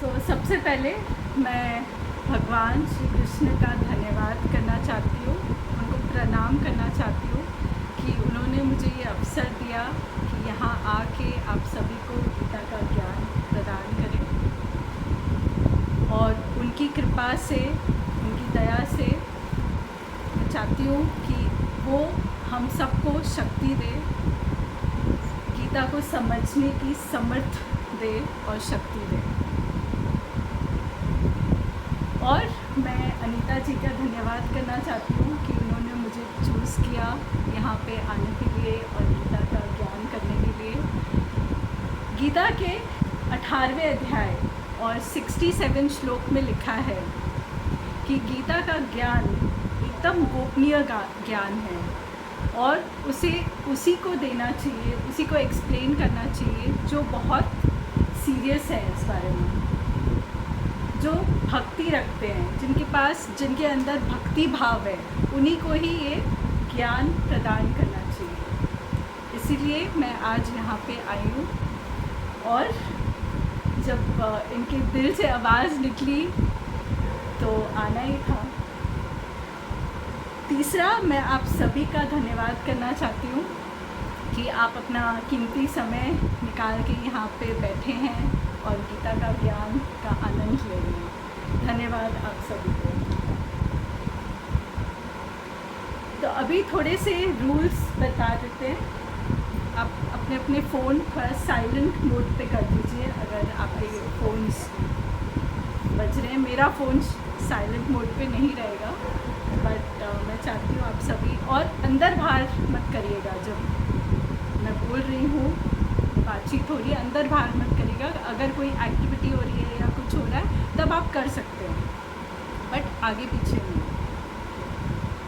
सबसे पहले मैं भगवान श्री कृष्ण का धन्यवाद करना चाहती हूँ, उनको प्रणाम करना चाहती हूँ कि उन्होंने मुझे ये अवसर दिया कि यहाँ आके आप सभी को गीता का ज्ञान प्रदान करें। और उनकी कृपा से, उनकी दया से मैं चाहती हूँ कि वो हम सबको शक्ति दे, गीता को समझने की समर्थ दे और शक्ति दे। और मैं अनीता जी का धन्यवाद करना चाहती हूँ कि उन्होंने मुझे चूज़ किया यहाँ पे आने के लिए और गीता का ज्ञान करने के लिए। गीता के 18वें अध्याय और 67 श्लोक में लिखा है कि गीता का ज्ञान एकदम गोपनीय ज्ञान है और उसी को देना चाहिए, उसी को एक्सप्लेन करना चाहिए जो बहुत सीरियस है इस बारे में, जो भक्ति रखते हैं, जिनके अंदर भक्ति भाव है, उन्हीं को ही ये ज्ञान प्रदान करना चाहिए। इसीलिए मैं आज यहाँ पे आई हूँ और जब इनके दिल से आवाज़ निकली तो आना ही था। तीसरा, मैं आप सभी का धन्यवाद करना चाहती हूँ कि आप अपना कीमती समय निकाल के यहाँ पे बैठे हैं और गीता का ज्ञान का आनंद ले रहे हैं। धन्यवाद आप सभी को। तो अभी थोड़े से रूल्स बता देते हैं। आप अपने अपने फ़ोन थोड़ा साइलेंट मोड पे कर दीजिए अगर आपके फ़ोन्स बज रहे हैं। मेरा फ़ोन साइलेंट मोड पे नहीं रहेगा, बट मैं चाहती हूँ आप सभी, और अंदर बाहर मत करिएगा। जब मैं बोल रही हूँ, बातचीत हो रही है, अंदर बाहर मत करिएगा। अगर कोई एक्टिविटी हो रही है या कुछ हो रहा है तब आप कर सकते हैं, बट आगे पीछे नहीं,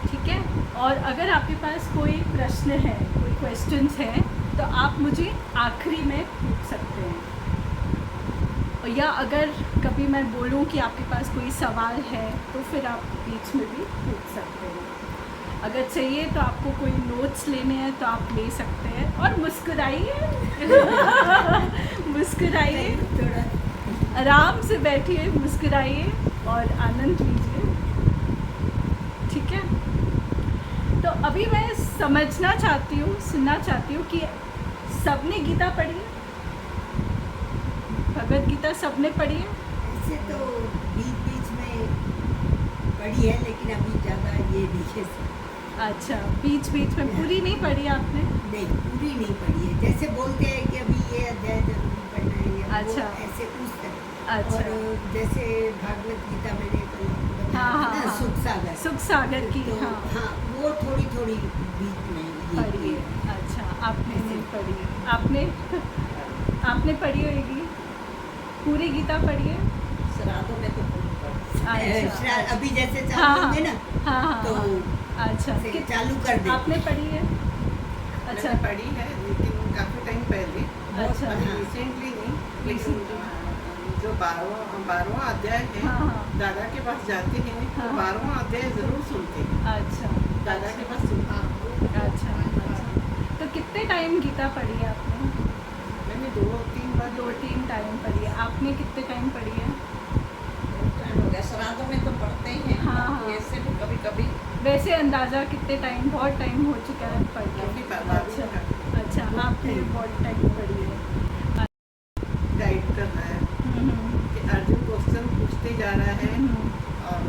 ठीक है। और अगर आपके पास कोई प्रश्न है, कोई क्वेश्चंस हैं, तो आप मुझे आखिरी में पूछ सकते हैं, या अगर कभी मैं बोलूं कि आपके पास कोई सवाल है तो फिर आप बीच में भी पूछ सकते हैं। अगर चाहिए तो आपको कोई नोट्स लेने हैं तो आप ले सकते हैं। और मुस्कुराइए मुस्कुराइए, आराम से बैठिए, मुस्कुराइए और आनंद लीजिए, ठीक है। तो अभी मैं समझना चाहती हूँ, सुनना चाहती हूँ कि सबने गीता पढ़ी है, भगवद गीता सबने पढ़ी है? ऐसे तो बीच में पढ़ी है, लेकिन अभी ज़्यादा ये नहीं है। अच्छा, बीच में पूरी नहीं पढ़ी आपने? नहीं, पूरी नहीं पढ़ी है। जैसे बोलते हैं कि अभी ये अध्याय जरूर पढ़ना है या अच्छा, ऐसे उस तरह। अच्छा। और जैसे भागवत गीता मैंने हाँ, सुख सागर की, तो हाँ, वो थोड़ी बीच में पढ़ी है। अच्छा, आपने नहीं पढ़ी? आपने पढ़ी होगी? पूरी गीता पढ़ी है? श्राद्धों में तो अच्छा, अभी जैसे चालू होंगे ना, हाँ, तो अच्छा, चालू कर दे। आपने पढ़ी है? अच्छा, पढ़ी है, लेकिन काफ़ी टाइम पहले, अच्छा, रिसेंटली नहीं, लेकिन जो 12वां अध्याय है, दादा के पास जाते हैं तो 12वां अध्याय ज़रूर सुनते हैं। अच्छा, दादा के पास सुनते हैं। अच्छा। तो कितने टाइम गीता पढ़ी है आपने? मैंने 2-3 टाइम पढ़ी है। आपने कितने टाइम पढ़ी है? श्राद्धों में तो पढ़ते ही हैं। हाँ। ऐसे भी कभी वैसे अंदाज़ा कितने टाइम? बहुत टाइम हो चुका है पढ़ के। अच्छा, आपने बहुत टाइम पढ़ी है। गाइड कर रहा है कि अर्जुन क्वेश्चन पूछते जा रहा है और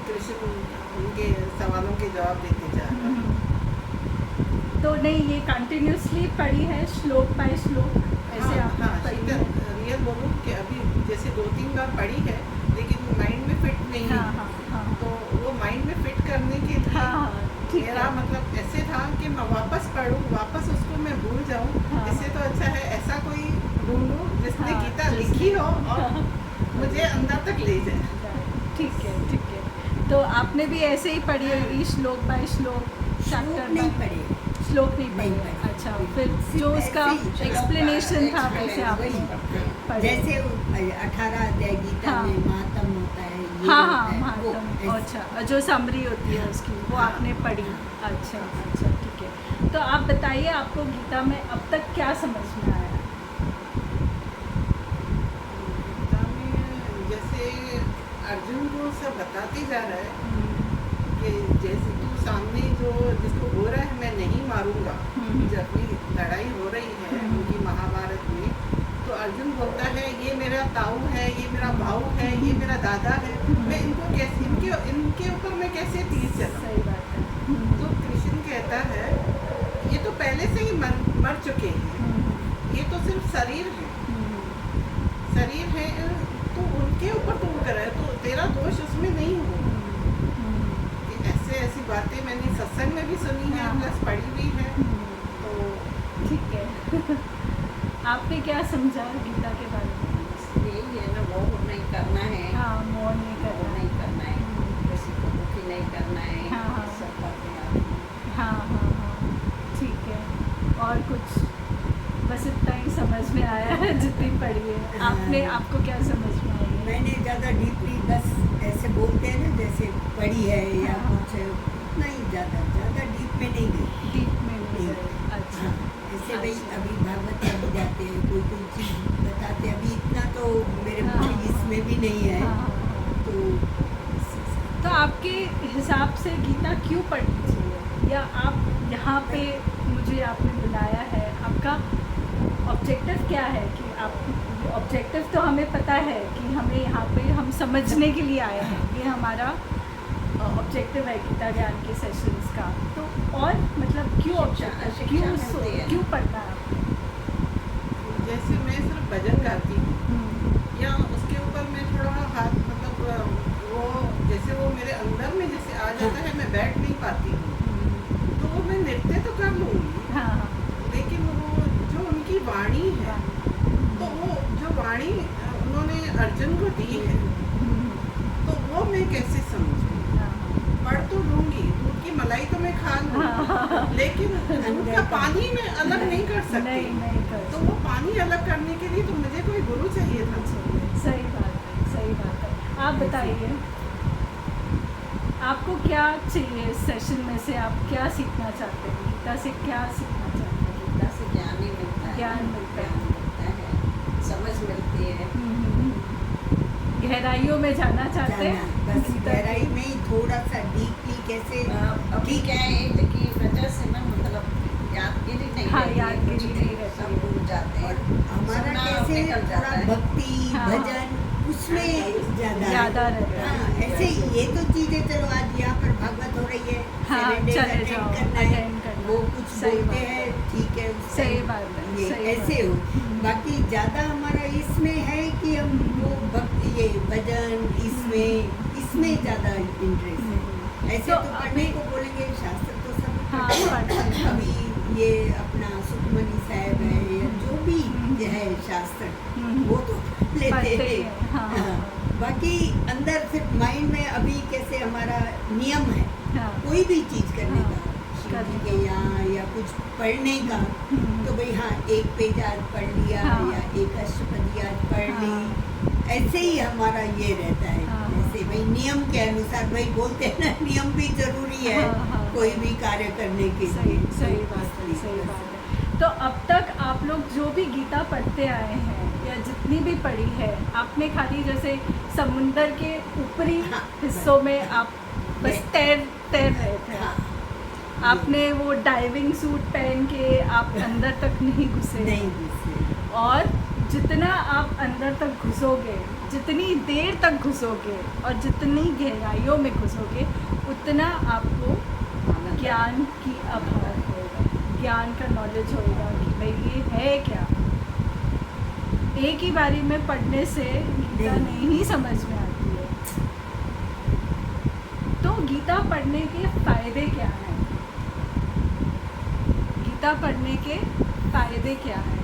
कृष्ण उनके सवालों के जवाब देते जा रहे हैं। तो नहीं, ये कंटिन्यूसली पढ़ी है, श्लोक बाय श्लोक ऐसे आपने पढ़ी है? रियल बोलूँ कि अभी जैसे 2-3 बार पढ़ी है, लेकिन माइंड में फिट नहीं है। तो वो माइंड में फिट करने के लिए मेरा मतलब ऐसे था कि मैं वापस पढ़ूँ, वापस उसको मैं भूल जाऊँ। इससे तो अच्छा है ऐसा कोई ढूंढूँ जिसने गीता लिखी हो और मुझे अंदर तक ले जाए। ठीक है। तो आपने भी ऐसे ही पढ़ी होगी, श्लोक बाय श्लोक, चैप्टर नहीं पढ़े, श्लोक नहीं पढ़े? अच्छा, फिर जो उसका एक्सप्लेनेशन था वैसे आपने पढ़े? जैसे 18 अध्याय गीता में महात्म होता है, महात्म, अच्छा, जो समरी होती है उसकी, वो आपने पढ़ी? अच्छा, ठीक है। तो आप बताइए, आपको गीता में अब तक क्या समझ में आया? गीता में बताते जा रहा है कि जैसे तू सामने जो जिसको हो रहा है मैं नहीं मारूंगा, जब अपनी लड़ाई हो रही है उनकी महाभारत में, तो अर्जुन बोलता है ये मेरा ताऊ है, ये मेरा भाऊ है, ये मेरा दादा है, मैं इनको कैसे इनके ऊपर मैं कैसे तीर चलाऊं। सही बात है। तो कृष्ण कहता है ये तो पहले से ही मर चुके हैं, ये तो सिर्फ शरीर है, शरीर है, तो उनके ऊपर तू कर रहा है, तो तेरा दोष उसमें नहीं हो। ऐसी बातें मैंने सत्संग में भी सुनी है, प्लस पढ़ी भी है। तो ठीक है। आपने क्या समझा गीता के बारे में? यही है ना, मोह नहीं करना है। हाँ, मोह नहीं मोह करना। नहीं करना है, किसी को दुखी नहीं करना है। हाँ। सब बातें आती हैं। हाँ हाँ हाँ, ठीक है। और कुछ? बस इतना ही समझ में आया है जितनी पढ़ी है आपने। आपको क्या समझ में आई है? मैंने ज़्यादा डीपली बस ऐसे बोलते हैं ना, जैसे पढ़ी है या हाँ। कुछ उतना ही, ज़्यादा डीप में नहीं गई। डीप में नहीं गए। अच्छा। हाँ, ऐसे भाई अच्छा। अभी भागवत में भी जाते हैं, कोई चीज़ बताते हैं, अभी इतना तो मेरे हाँ। इसमें भी नहीं है। हाँ। तो तो आपके हिसाब से गीता क्यों पढ़नी चाहिए, या आप यहाँ पे मुझे आपने बुलाया है, आपका ऑब्जेक्टिव क्या है? कि आप ऑब्जेक्टिव तो हमें पता है कि हमें यहाँ पे हम समझने के लिए आए हैं, ये हमारा ऑब्जेक्टिव है गीता ज्ञान के सेशंस का। तो और मतलब क्यों ऑब्जेक्टिव, क्यों पढ़ना है आपको? जैसे मैं सिर्फ भजन गाती हूँ या उसके ऊपर मैं थोड़ा हाथ मतलब वो जैसे वो मेरे अंदर में जैसे आ जाता है, मैं बैठ नहीं पाती हूँ, तो वो मैं नृत्य तो कर लूँगी। हाँ। लेकिन वो जो उनकी वाणी है, तो वो जो वाणी उन्होंने अर्जुन को दी है, तो वो मैं कैसे समझूँ? पढ़ तो लूँगी, दूध की मलाई तो मैं खा लूँगी, लेकिन दूध का पानी मैं अलग नहीं कर सकती। नहीं कर तो वो पानी अलग करने के लिए तो मुझे कोई गुरु चाहिए था। सही बात है, सही बात है। आप बताइए, आपको क्या चाहिए इस सेशन में से? आप क्या सीखना चाहते हैं गीता से? क्या सीखना चाहते हैं? गीता से ज्ञान ही मिलता है। ज्ञान मिलता है। समझ मिलती है। गहराइयों में जाना चाहते हैं? बस गीता की? गहराई में ही थोड़ा सा डीपली कैसे। अभी क्या है इनकी वजह से ना, मतलब यादगिरी नहीं हाँ, रहती है, यादगिरी कुछ नहीं रहती सब है। भूल जाते हैं। हमारा सुनना कैसे निकल जाता थोड़ा है। भक्ति हाँ। भजन उसमें ज़्यादा रहता है। हाँ, ऐसे ये तो चीजें, चलो आज यहाँ पर भागवत हो रही है, हाँ, 7 days चले attend जाओ, करना है, attend करना। वो कुछ सही बोलते बात है। हैं, ठीक है, उस सही time बात है, ये सही ऐसे बात हो। है। बाकी ज्यादा हमारा इसमें है कि हम वो भक्ति, ये भजन, इसमें ज्यादा इंटरेस्ट है। ऐसे तो तो पढ़ने को बोलेंगे, शास्त्र तो सब हाँ, पढ़ते हैं। पढ़ते हैं। अभी ये अपना सुखमनी साहब है या जो भी है शास्त्र, वो तो लेते पढ़ते हैं। हैं, हाँ, हाँ। बाकी अंदर सिर्फ माइंड में अभी कैसे हमारा नियम है हाँ। कोई भी चीज करने हाँ, का, शिव जी करने के यहाँ या कुछ पढ़ने का, तो भाई हाँ एक पेज आज पढ़ लिया हाँ। या एक अष्टपदी आज पढ़ हाँ। ली, ऐसे ही हमारा ये रहता है। हाँ। ऐसे भाई नियम के अनुसार, भाई बोलते हैं ना नियम भी जरूरी है हाँ, हाँ। कोई भी कार्य करने के सही लिए। सही बात है, सही बात है। तो अब तक आप लोग जो भी गीता पढ़ते आए हैं या जितनी भी पढ़ी है, आपने खाली जैसे समुंदर के ऊपरी हाँ, हिस्सों में आप बस तैर रहे थे। हाँ, आपने वो डाइविंग सूट पहन के आप अंदर तक नहीं घुसे। नहीं घुसे। और जितना आप अंदर तक घुसोगे, जितनी देर तक घुसोगे और जितनी गहराइयों में घुसोगे, उतना आपको ज्ञान की आभार होगा, ज्ञान का नॉलेज होगा कि भाई ये है क्या। एक ही बारी में पढ़ने से गीता नहीं समझ में आती है। तो गीता पढ़ने के फ़ायदे क्या हैं? गीता पढ़ने के फ़ायदे क्या हैं,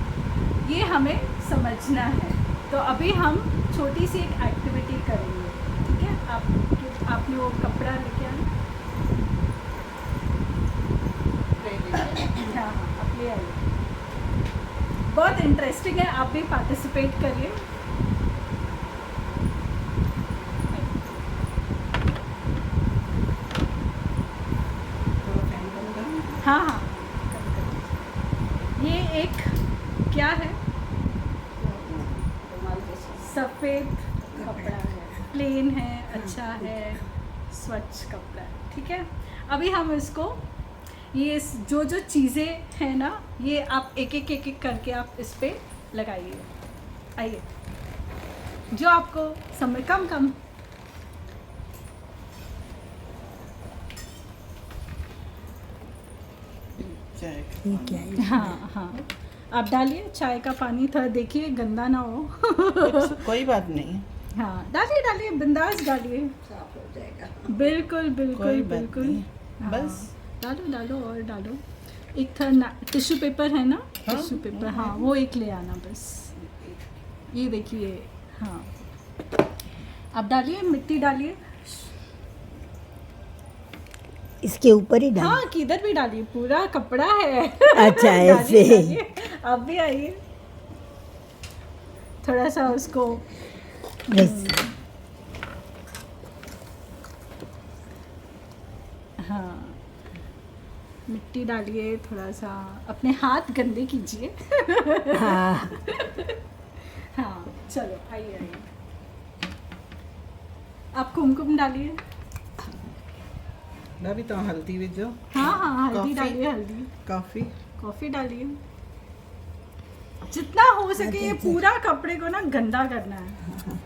ये हमें समझना है। तो अभी हम छोटी सी एक एक्टिविटी करेंगे, ठीक है? आपने वो कपड़ा लेके आना। हाँ, आप ले आइए। बहुत इंटरेस्टिंग है, आप भी पार्टिसिपेट करिए। हाँ हाँ, ये एक क्या है? सफ़ेद कपड़ा है। प्लेन है, अच्छा है, स्वच्छ कपड़ा है, ठीक है। अभी हम इसको ये जो जो चीज़ें हैं ना, ये आप एक एक करके आप इस पे लगाइए। आइए, जो आपको समय कम ये क्या है? हाँ हाँ, आप डालिए चाय का पानी, थोड़ा देखिए गंदा ना हो। कोई बात नहीं, हाँ डालिए बिंदास डालिए, साफ हो जाएगा। बिल्कुल बिल्कुल कोई बात बिल्कुल। नहीं, हाँ, बस। डालो और डालो। एक था टिश्यू पेपर है ना, हाँ, टिश्यू पेपर, हाँ वो एक ले आना बस। ये देखिए, हाँ आप डालिए, मिट्टी डालिए। इसके ऊपर ही डाल। हाँ किधर भी डालिए, पूरा कपड़ा है। अच्छा ऐसे। डालिए, आप भी आइए, थोड़ा सा उसको बस। हाँ मिट्टी डालिए, थोड़ा सा अपने हाथ गंदे कीजिए। हाँ हाँ चलो आइए। आप कुमकुम डालिए। अभी तो हल्दी भी जो हाँ हल्दी कॉफी? डालिए, हल्दी, कॉफी डालिए। जितना हो सके ये पूरा कपड़े को ना गंदा करना है।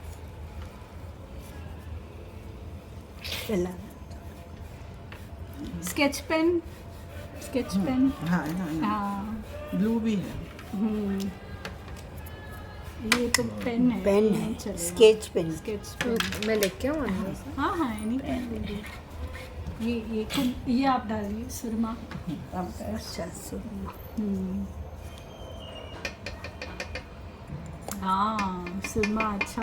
चला। स्केच पेन हाँ, हाँ ब्लू भी है। ये तो पेन है, पेन नहीं है, चलेगा। Sketch pen. स्केच पेन, मैं लेके आऊँ अंदर से? हाँ एनी पेन ले लीजिए। ये आप डालिए सुरमा। अच्छा सुरमा। हाँ सुरमा अच्छा।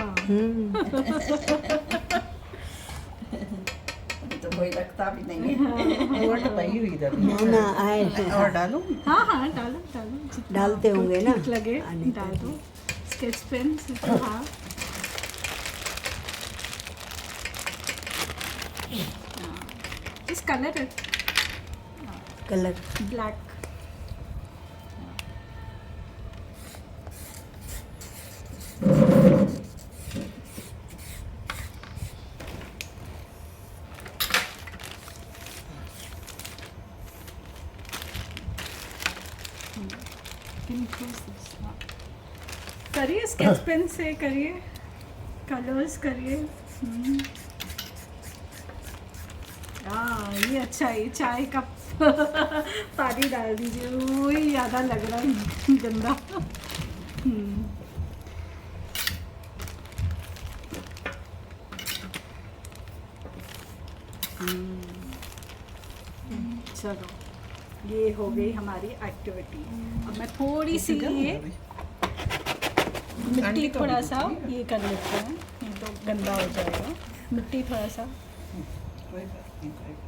अभी तो कोई रखता भी नहीं है। वो टपाई हुई इधर। ना आए और डालूं? हाँ डालो जितना डालते आपको होंगे ना, ठीक लगे आने डाल दो। स्केच पेन से हाँ इस कलर है कलर। ब्लैक। करिए स्केच पेन से करिए, कलर्स करिए। ये अच्छा है, चाय का पानी डाल दीजिए, वही ज़्यादा लग रहा है गंदा। चलो ये हो गई हमारी एक्टिविटी। अब मैं थोड़ी सी ये मिट्टी थोड़ा सा ये कर लेते हैं, नहीं तो गंदा हो जाएगा। मिट्टी थोड़ा सा, कोई बात नहीं, कोई बात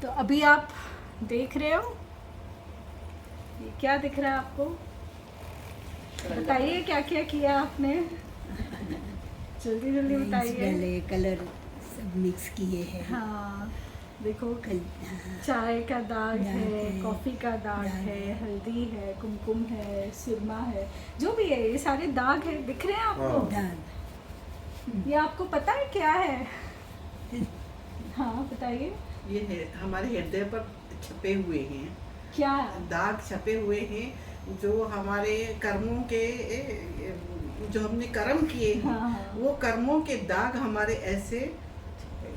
तो अभी आप देख रहे हो ये क्या दिख रहा है आपको? बताइए क्या क्या किया आपने, जल्दी जल्दी बताइए। पहले कलर सब मिक्स किए हैं। हाँ देखो, कल चाय का दाग दाग है, है, कॉफ़ी का दाग है, हल्दी है, कुमकुम है, सुरमा है, जो भी है ये सारे दाग है, दिख रहे हैं आपको? दाग। ये आपको पता है क्या है? हाँ बताइए ये है हमारे हृदय पर छपे हुए हैं क्या? दाग, छपे हुए हैं जो हमारे कर्मों के, जो हमने कर्म किए हैं, हाँ। वो कर्मों के दाग हमारे ऐसे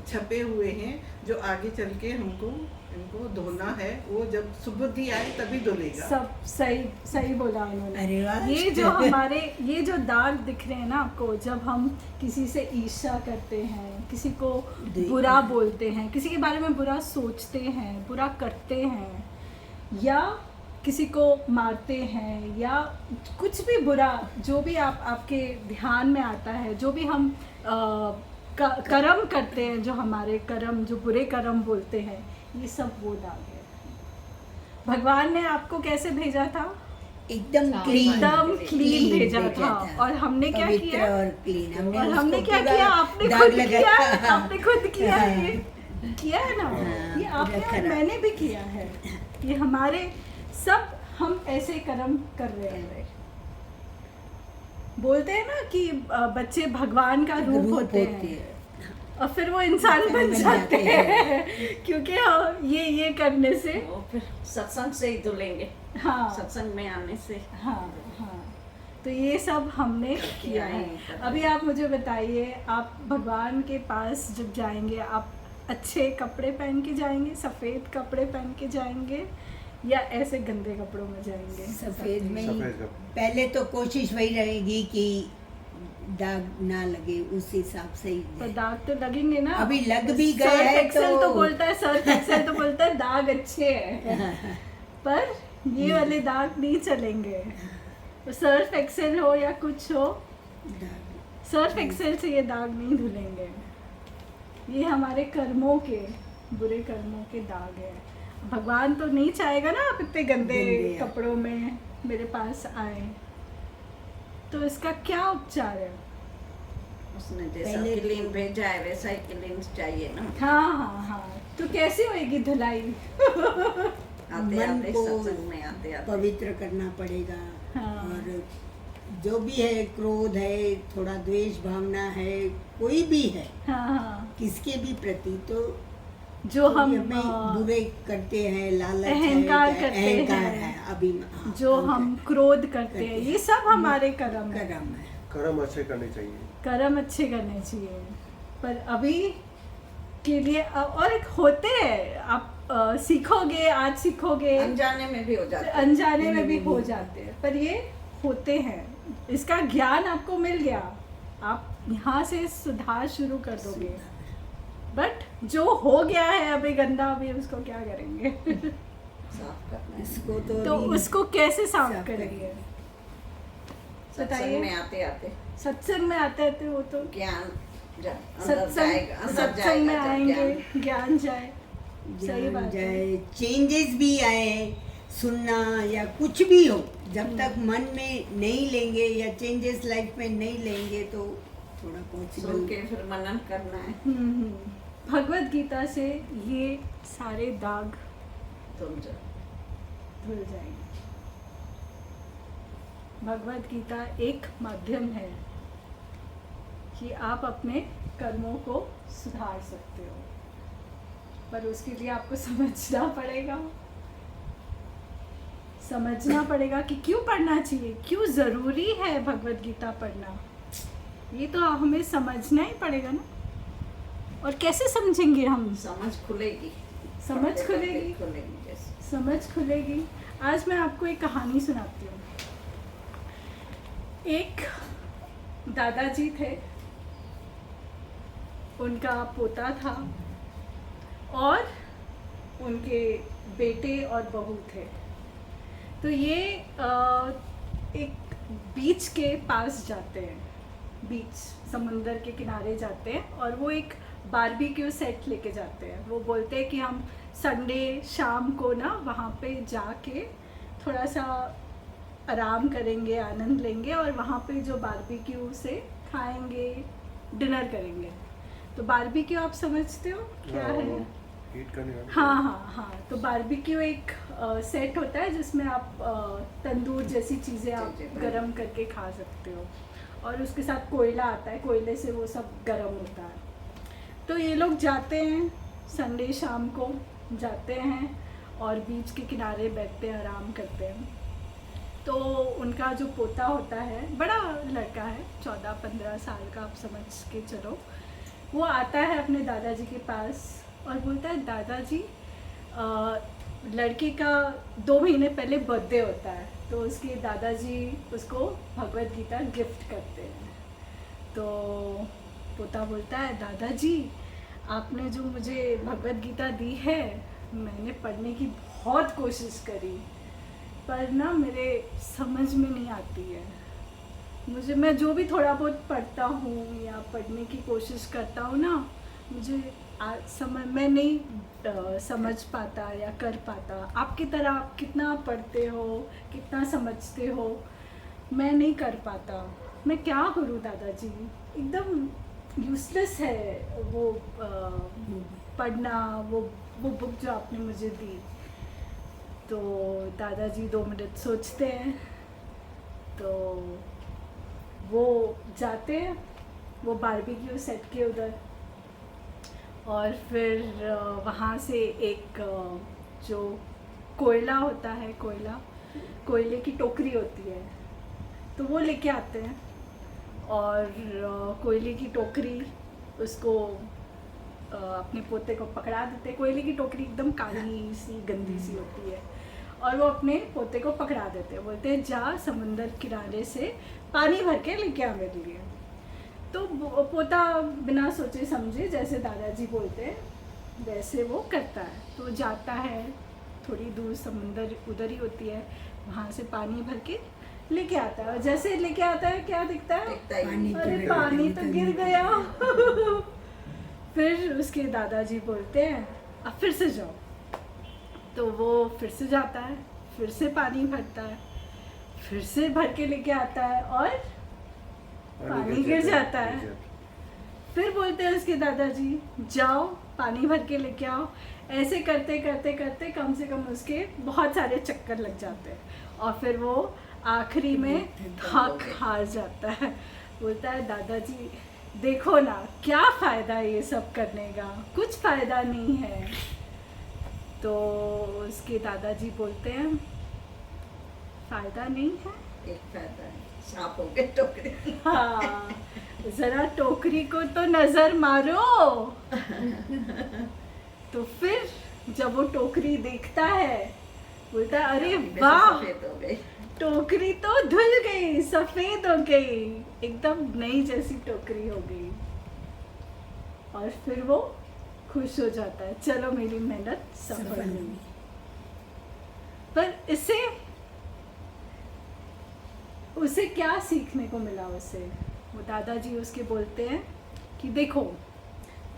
छपे हुए हैं जो आगे चल के हमको इनको धोना है। वो जब सुबुद्धि आए तभी धुलेगा। सब सही बोला उन्होंने। अरे वाह। ये जो हमारे ये जो दाग दिख रहे हैं ना आपको, जब हम किसी से ईर्ष्या करते हैं, किसी को बुरा बोलते हैं, किसी के बारे में बुरा सोचते हैं, बुरा करते हैं, या किसी को मारते हैं, या कुछ भी बुरा जो भी आपके ध्यान में आता है, जो भी हम कर्म करते हैं, जो हमारे कर्म, जो बुरे कर्म बोलते हैं, ये सब वो दाग है। भगवान ने आपको कैसे भेजा था? एकदम क्लीन भेजा था। और हमने क्या किया? और क्लीन और हमने क्या किया? आपने खुद किया है, ये किया है ना? ये आपने और मैंने भी किया है। ये हमारे सब हम ऐसे कर्म कर रहे हैं। बोलते हैं ना कि बच्चे भगवान का रूप होते हैं और फिर वो इंसान बन जाते हैं क्योंकि ये करने से वो फिर सत्संग से ही धुलेंगे, हाँ सत्संग में आने से। हाँ हाँ, तो ये सब हमने किया है। अभी आप मुझे बताइए, आप भगवान के पास जब जाएंगे, आप अच्छे कपड़े पहन के जाएंगे, सफ़ेद कपड़े पहन के जाएंगे या ऐसे गंदे कपड़ों में जाएंगे? सफ़ेद में ही सफेद कपड़े। पहले तो कोशिश वही रहेगी कि दाग ना लगे, उस हिसाब से ही तो जाए। दाग तो लगेंगे ना। अभी लग भी गए सर्फ हैं एक्सेल तो तो बोलता है, सर्फ एक्सेल तो बोलता है दाग अच्छे हैं, पर ये वाले दाग नहीं चलेंगे। तो सर्फ एक्सेल हो या कुछ हो, दाग सर्फ एक्सेल से ये दाग नहीं धुलेंगे। ये हमारे कर्मों के, बुरे कर्मों के दाग है। भगवान तो नहीं चाहेगा ना आप इतने गंदे गंदे कपड़ों में मेरे पास आए। तो इसका क्या उपचार है? उसने जैसा पहले- क्लीन भेजा है वैसा ही क्लीन चाहिए ना। हाँ हाँ हाँ, तो कैसी होएगी धुलाई? आते मन आते को सत्संग में आते आते पवित्र करना पड़ेगा। हाँ। और जो भी है, क्रोध है, थोड़ा द्वेष भावना है, कोई भी है हाँ हाँ, किसके भी प्रति, तो जो हम हमें बुरे करते हैं, लालच है, अहंकार क्या- करते अहंकार हैं। है, अभी हाँ, जो अहंकार हम क्रोध करते हैं, ये सब हमारे कर्म है। कर्म है। कर्म अच्छे करने चाहिए। कर्म अच्छे करने चाहिए, पर अभी के लिए और एक होते हैं, आप सीखोगे, आज सीखोगे, अनजाने में भी हो जाते हैं। अनजाने में भी हो जाते हैं, पर ये होते हैं। इसका ज्ञान आपको मिल गया, आप यहाँ से सुधार शुरू कर दोगे। बट जो हो गया है अभी गंदा, अभी उसको क्या करेंगे? साफ करना है। इसको तो तो अभी उसको कैसे साफ साफ करेंगे? सत्संग बताइए। में आते आते सत्संग में आते आते वो तो ज्ञान अंदर जाएगा, अंदर सत्संग में जाएगा जब आएंगे, ज्ञान। ज्ञान जाए। सही जान बात है। जाए, चेंजेस भी आए, सुनना या कुछ भी हो, जब तक मन में नहीं लेंगे या चेंजेस लाइफ में नहीं लेंगे तो थोड़ा सुन पॉसिबल। के फिर मनन करना है। भगवत गीता से ये सारे दाग तुम जो धुल जाएंगे। भगवत गीता एक माध्यम है कि आप अपने कर्मों को सुधार सकते हो, पर उसके लिए आपको समझना पड़ेगा। समझना पड़ेगा कि क्यों पढ़ना चाहिए, क्यों ज़रूरी है भगवत गीता पढ़ना। ये तो हमें समझना ही पड़ेगा ना। और कैसे समझेंगे हम? समझ खुलेगी, समझ पढ़ते खुलेगी, पढ़ते खुलेगी जैसे। समझ खुलेगी। आज मैं आपको एक कहानी सुनाती हूँ। एक दादाजी थे, उनका पोता था और उनके बेटे और बहू थे। तो ये एक बीच के पास जाते हैं, बीच समुंदर के किनारे जाते हैं और वो एक बारबेक्यू सेट लेके जाते हैं। वो बोलते हैं कि हम संडे शाम को ना वहाँ पे जाके थोड़ा सा आराम करेंगे, आनंद लेंगे और वहाँ पे जो बारबेक्यू से खाएंगे, डिनर करेंगे। तो बारबेक्यू आप समझते हो क्या है? हीट करने वाला। हाँ हाँ हाँ, तो बारबेक्यू एक सेट होता है जिसमें आप तंदूर जैसी चीज़ें आप चीज़ें गरम करके खा सकते हो और उसके साथ कोयला आता है, कोयले से वो सब गरम होता है। तो ये लोग जाते हैं, संडे शाम को जाते हैं और बीच के किनारे बैठते हैं, आराम करते हैं। तो उनका जो पोता होता है, बड़ा लड़का है, 14-15 साल का, आप समझ के चलो। वो आता है अपने दादाजी के पास और बोलता है, दादाजी लड़के का 2 महीने पहले बर्थडे होता है, तो उसके दादाजी उसको भगवत गीता गिफ्ट करते हैं। तो पोता बोलता है, दादाजी आपने जो मुझे भगवत गीता दी है, मैंने पढ़ने की बहुत कोशिश करी, पर ना मेरे समझ में नहीं आती है। मैं जो भी थोड़ा बहुत पढ़ता हूँ या पढ़ने की कोशिश करता हूँ ना, मुझे मैं नहीं समझ पाता या कर पाता। आपकी तरह आप कितना पढ़ते हो, कितना समझते हो, मैं नहीं कर पाता। मैं क्या करूँ दादाजी? एकदम यूजलेस है वो पढ़ना, वो बुक जो आपने मुझे दी। तो दादाजी 2 मिनट सोचते हैं, तो वो जाते हैं वो बारबेक्यू सेट के उधर, और फिर वहाँ से एक जो कोयला होता है, कोयले की टोकरी होती है, तो वो लेके आते हैं। और कोयले की टोकरी उसको अपने पोते को पकड़ा देते हैं। कोयले की टोकरी एकदम काली सी गंदी सी होती है, और वो अपने पोते को पकड़ा देते हैं, बोलते हैं जा समुंदर किनारे से पानी भर के लेके आ मेरे लिए। तो पोता बिना सोचे समझे जैसे दादाजी बोलते हैं वैसे वो करता है। तो जाता है, थोड़ी दूर समुंदर उधर ही होती है, वहाँ से पानी भर के लेके आता है। और जैसे लेके आता है क्या दिखता है, अरे पानी तो गिर गया। फिर उसके दादाजी बोलते हैं अब फिर से जाओ। तो वो फिर से जाता है, फिर से पानी भरता है, फिर से भर के लेके आता है और पानी गिर जाता है। फिर बोलते हैं उसके दादाजी जाओ पानी भर के लेके आओ। ऐसे करते करते करते कम से कम उसके बहुत सारे चक्कर लग जाते हैं, और फिर वो आखिरी में थक हार जाता है। बोलता है दादाजी देखो ना क्या फ़ायदा ये सब करने का, कुछ फ़ायदा नहीं है। तो उसके दादाजी बोलते हैं फ़ायदा नहीं है, एक फायदा है, सांप हो गए टोकरी। हाँ ज़रा टोकरी को तो नज़र मारो। तो फिर जब वो टोकरी देखता है बोलता है अरे वाह, सफेद हो गई। टोकरी तो धुल गई, सफ़ेद हो गई, एकदम नई जैसी टोकरी हो गई। और फिर वो खुश हो जाता है, चलो मेरी मेहनत सफल हुई। पर इससे उसे क्या सीखने को मिला? उसे वो दादाजी उसके बोलते हैं कि देखो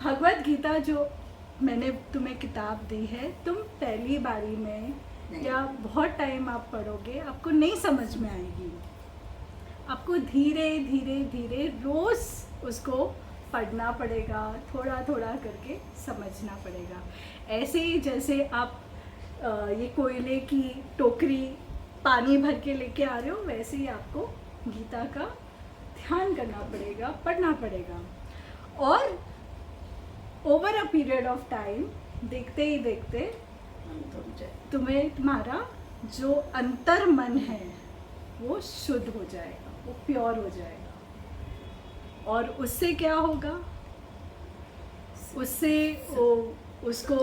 भगवत गीता जो मैंने तुम्हें किताब दी है, तुम पहली बारी में या बहुत टाइम आप पढ़ोगे आपको नहीं समझ में आएगी। आपको धीरे धीरे धीरे रोज़ उसको पढ़ना पड़ेगा, थोड़ा थोड़ा करके समझना पड़ेगा। ऐसे ही जैसे आप ये कोयले की टोकरी पानी भर के लेके आ रहे हो, वैसे ही आपको गीता का ध्यान करना पड़ेगा, पढ़ना पड़ेगा। और over a period of time देखते ही देखते तुम्हें तुम्हारा जो अंतर मन है वो शुद्ध हो जाएगा, वो प्योर हो जाएगा। और उससे क्या होगा, उससे उसको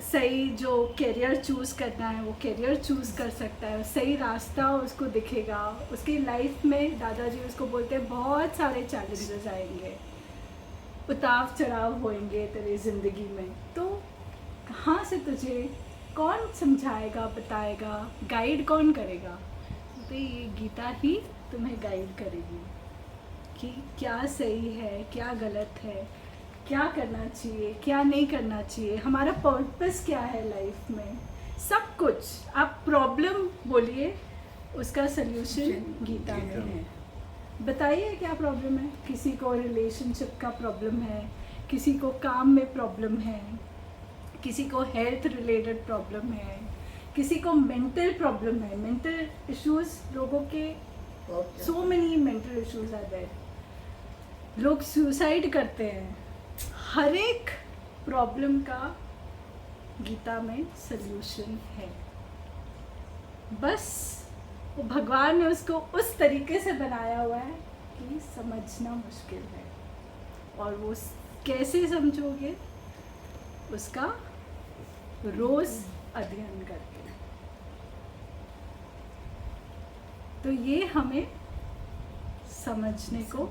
सही जो करियर चूज़ करना है वो करियर चूज़ कर सकता है, सही रास्ता उसको दिखेगा। उसकी लाइफ में दादाजी उसको बोलते हैं बहुत सारे चैलेंजेस आएंगे, उतार चढ़ाव होंगे तेरी ज़िंदगी में, तो कहाँ से तुझे कौन समझाएगा, बताएगा, गाइड कौन करेगा? तो ये गीता ही तुम्हें गाइड करेगी कि क्या सही है, क्या गलत है, क्या करना चाहिए, क्या नहीं करना चाहिए, हमारा पर्पस क्या है लाइफ में, सब कुछ। आप प्रॉब्लम बोलिए, उसका सल्यूशन गीता में है। बताइए क्या प्रॉब्लम है? किसी को रिलेशनशिप का प्रॉब्लम है, किसी को काम में प्रॉब्लम है, किसी को हेल्थ रिलेटेड प्रॉब्लम है, किसी को मेंटल प्रॉब्लम है, मेंटल इश्यूज लोगों के, so many mental issues are there, लोग सुसाइड करते हैं। हर एक प्रॉब्लम का गीता में सल्यूशन है, बस वो भगवान ने उसको उस तरीके से बनाया हुआ है कि समझना मुश्किल है। और वो कैसे समझोगे, उसका रोज़ अध्ययन करके। तो ये हमें समझने को,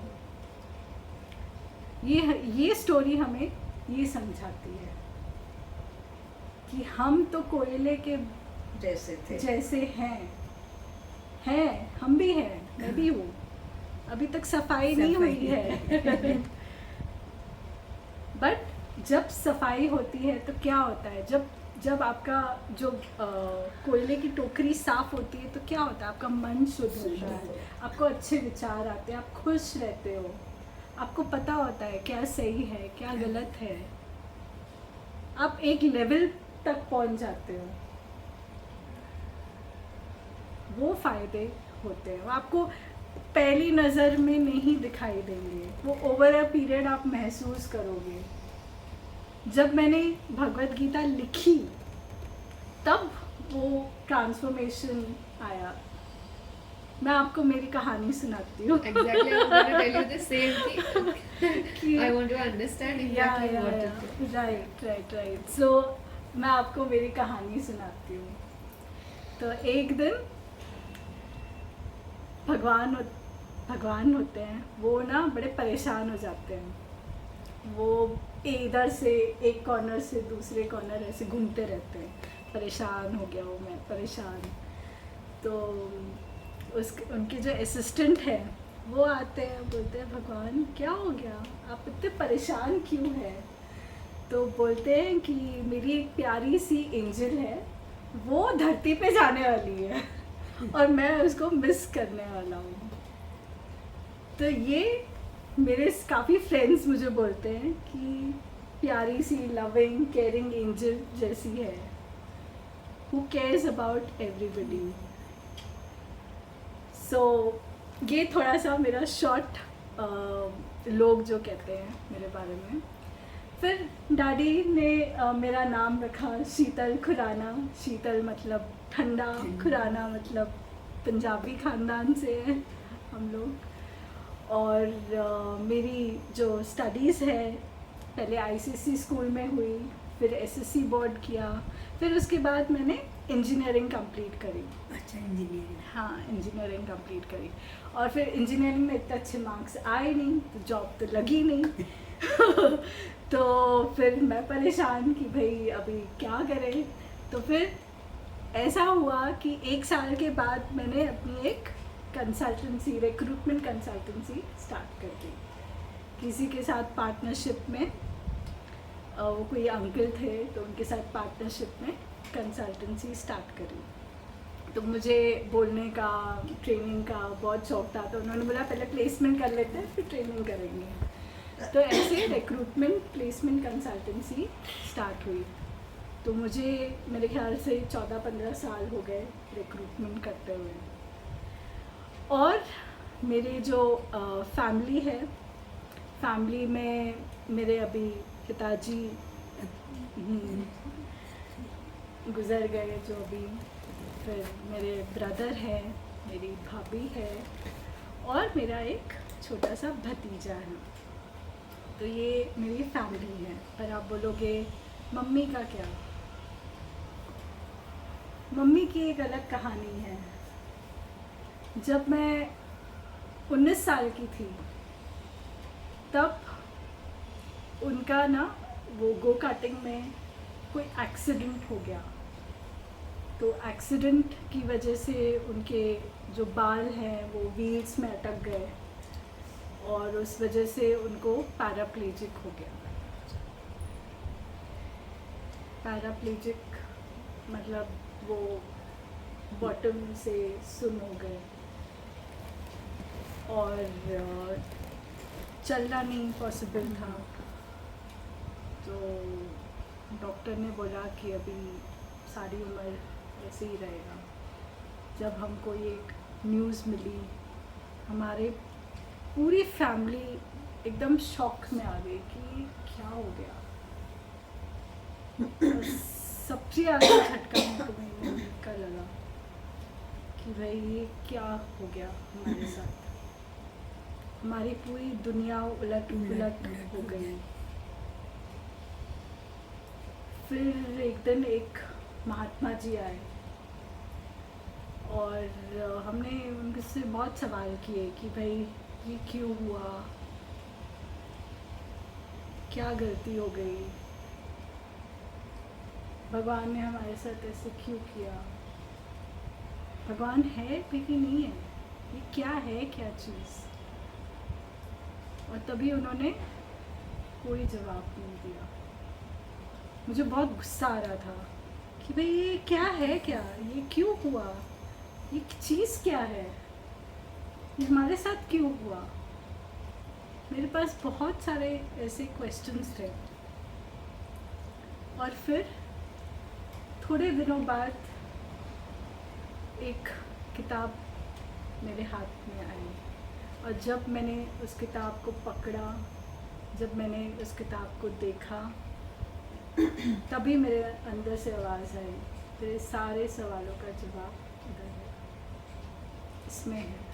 ये स्टोरी हमें ये समझाती है कि हम तो कोयले के जैसे थे, जैसे हैं, हम भी हैं, मैं भी हूँ, अभी तक सफाई नहीं हुई है। बट जब सफाई होती है तो क्या होता है, जब आपका जो कोयले की टोकरी साफ होती है तो क्या होता है, आपका मन शुद्ध होता है, आपको अच्छे विचार आते हैं, आप खुश रहते हो, आपको पता होता है क्या सही है क्या गलत है, आप एक लेवल तक पहुंच जाते हो। वो फ़ायदे होते हैं। वो आपको पहली नज़र में नहीं दिखाई देंगे, वो ओवर अ पीरियड आप महसूस करोगे। जब मैंने भगवत गीता लिखी तब वो ट्रांसफॉर्मेशन आया। मैं आपको मेरी कहानी सुनाती हूँ। Exactly, I was going to tell you the same thing. कि I want to understand exactly what it is. Right. So मैं आपको मेरी कहानी सुनाती हूँ। तो एक दिन भगवान होते हैं, वो ना बड़े परेशान हो जाते हैं। वो इधर से एक कॉर्नर से दूसरे कॉर्नर ऐसे घूमते रहते हैं। परेशान हो गया वो, मैं परेशान। तो उनके जो असिस्टेंट है वो आते हैं, बोलते हैं भगवान क्या हो गया, आप इतने परेशान क्यों हैं? तो बोलते हैं कि मेरी एक प्यारी सी एंजल है, वो धरती पे जाने वाली है और मैं उसको मिस करने वाला हूँ। तो ये मेरे काफ़ी फ्रेंड्स मुझे बोलते हैं कि प्यारी सी लविंग केयरिंग एंजल जैसी है, हु केयर्स अबाउट एवरीबडी। सो ये थोड़ा सा मेरा शॉर्ट लोग जो कहते हैं मेरे बारे में। फिर डैडी ने मेरा नाम रखा शीतल खुराना। शीतल मतलब ठंडा, खुराना मतलब पंजाबी ख़ानदान से हैं हम लोग। और मेरी जो स्टडीज़ है पहले आईसीएसई स्कूल में हुई, फिर एसएससी बोर्ड किया, फिर उसके बाद मैंने इंजीनियरिंग कंप्लीट करी। अच्छा, इंजीनियरिंग। हाँ, इंजीनियरिंग कंप्लीट करी। और फिर इंजीनियरिंग में इतने अच्छे मार्क्स आए नहीं तो जॉब तो लगी नहीं। तो फिर मैं परेशान कि भाई अभी क्या करें। तो फिर ऐसा हुआ कि 1 साल के बाद मैंने अपनी एक कंसल्टेंसी, रिक्रूटमेंट कंसल्टेंसी स्टार्ट कर दी। किसी के साथ पार्टनरशिप में, वो कोई अंकल थे तो उनके साथ पार्टनरशिप में कंसल्टेंसी स्टार्ट करी। तो मुझे बोलने का, ट्रेनिंग का बहुत शौक था, तो उन्होंने बोला पहले प्लेसमेंट कर लेते हैं फिर ट्रेनिंग करेंगे। तो ऐसे रिक्रूटमेंट प्लेसमेंट कंसल्टेंसी स्टार्ट हुई। तो मुझे मेरे ख्याल से 14-15 साल हो गए रिक्रूटमेंट करते हुए। और मेरे जो फैमिली है, फैमिली में मेरे अभी पिताजी गुज़र गए जो अभी, फिर मेरे ब्रदर है, मेरी भाभी है और मेरा एक छोटा सा भतीजा है। तो ये मेरी फैमिली है। पर आप बोलोगे मम्मी का क्या? मम्मी की एक अलग कहानी है। जब मैं 19 साल की थी तब उनका ना वो गो कार्टिंग में कोई एक्सीडेंट हो गया। तो एक्सीडेंट की वजह से उनके जो बाल हैं वो व्हील्स में अटक गए और उस वजह से उनको पैराप्लेजिक हो गया। पैराप्लेजिक मतलब वो बॉटम से सुन हो गए और चलना नहीं पॉसिबल था। तो डॉक्टर ने बोला कि अभी सारी उम्र ऐसे ही रहेगा। जब हमको ये न्यूज़ मिली, हमारे पूरी फैमिली एकदम शॉक में आ गई कि क्या हो गया। सबसे ज़्यादा झटका हमको मेरी मम्मी का लगा कि भाई ये क्या हो गया हमारे साथ। हमारी पूरी दुनिया उलट हो गई। फिर एक दिन एक महात्मा जी आए और हमने उनसे बहुत सवाल किए कि भाई ये क्यों हुआ, क्या गलती हो गई, भगवान ने हमारे साथ ऐसे क्यों किया, भगवान है भी कि नहीं है, ये क्या है, क्या चीज़। और तभी उन्होंने कोई जवाब नहीं दिया। मुझे बहुत गुस्सा आ रहा था कि भाई ये क्या है, क्या ये क्यों हुआ, ये चीज़ क्या है, ये हमारे साथ क्यों हुआ। मेरे पास बहुत सारे ऐसे क्वेश्चंस थे। और फिर थोड़े दिनों बाद एक किताब मेरे हाथ में आई, और जब मैंने उस किताब को पकड़ा, जब मैंने उस किताब को देखा, तभी मेरे अंदर से आवाज़ आई, तेरे सारे सवालों का जवाब इधर है, इसमें है।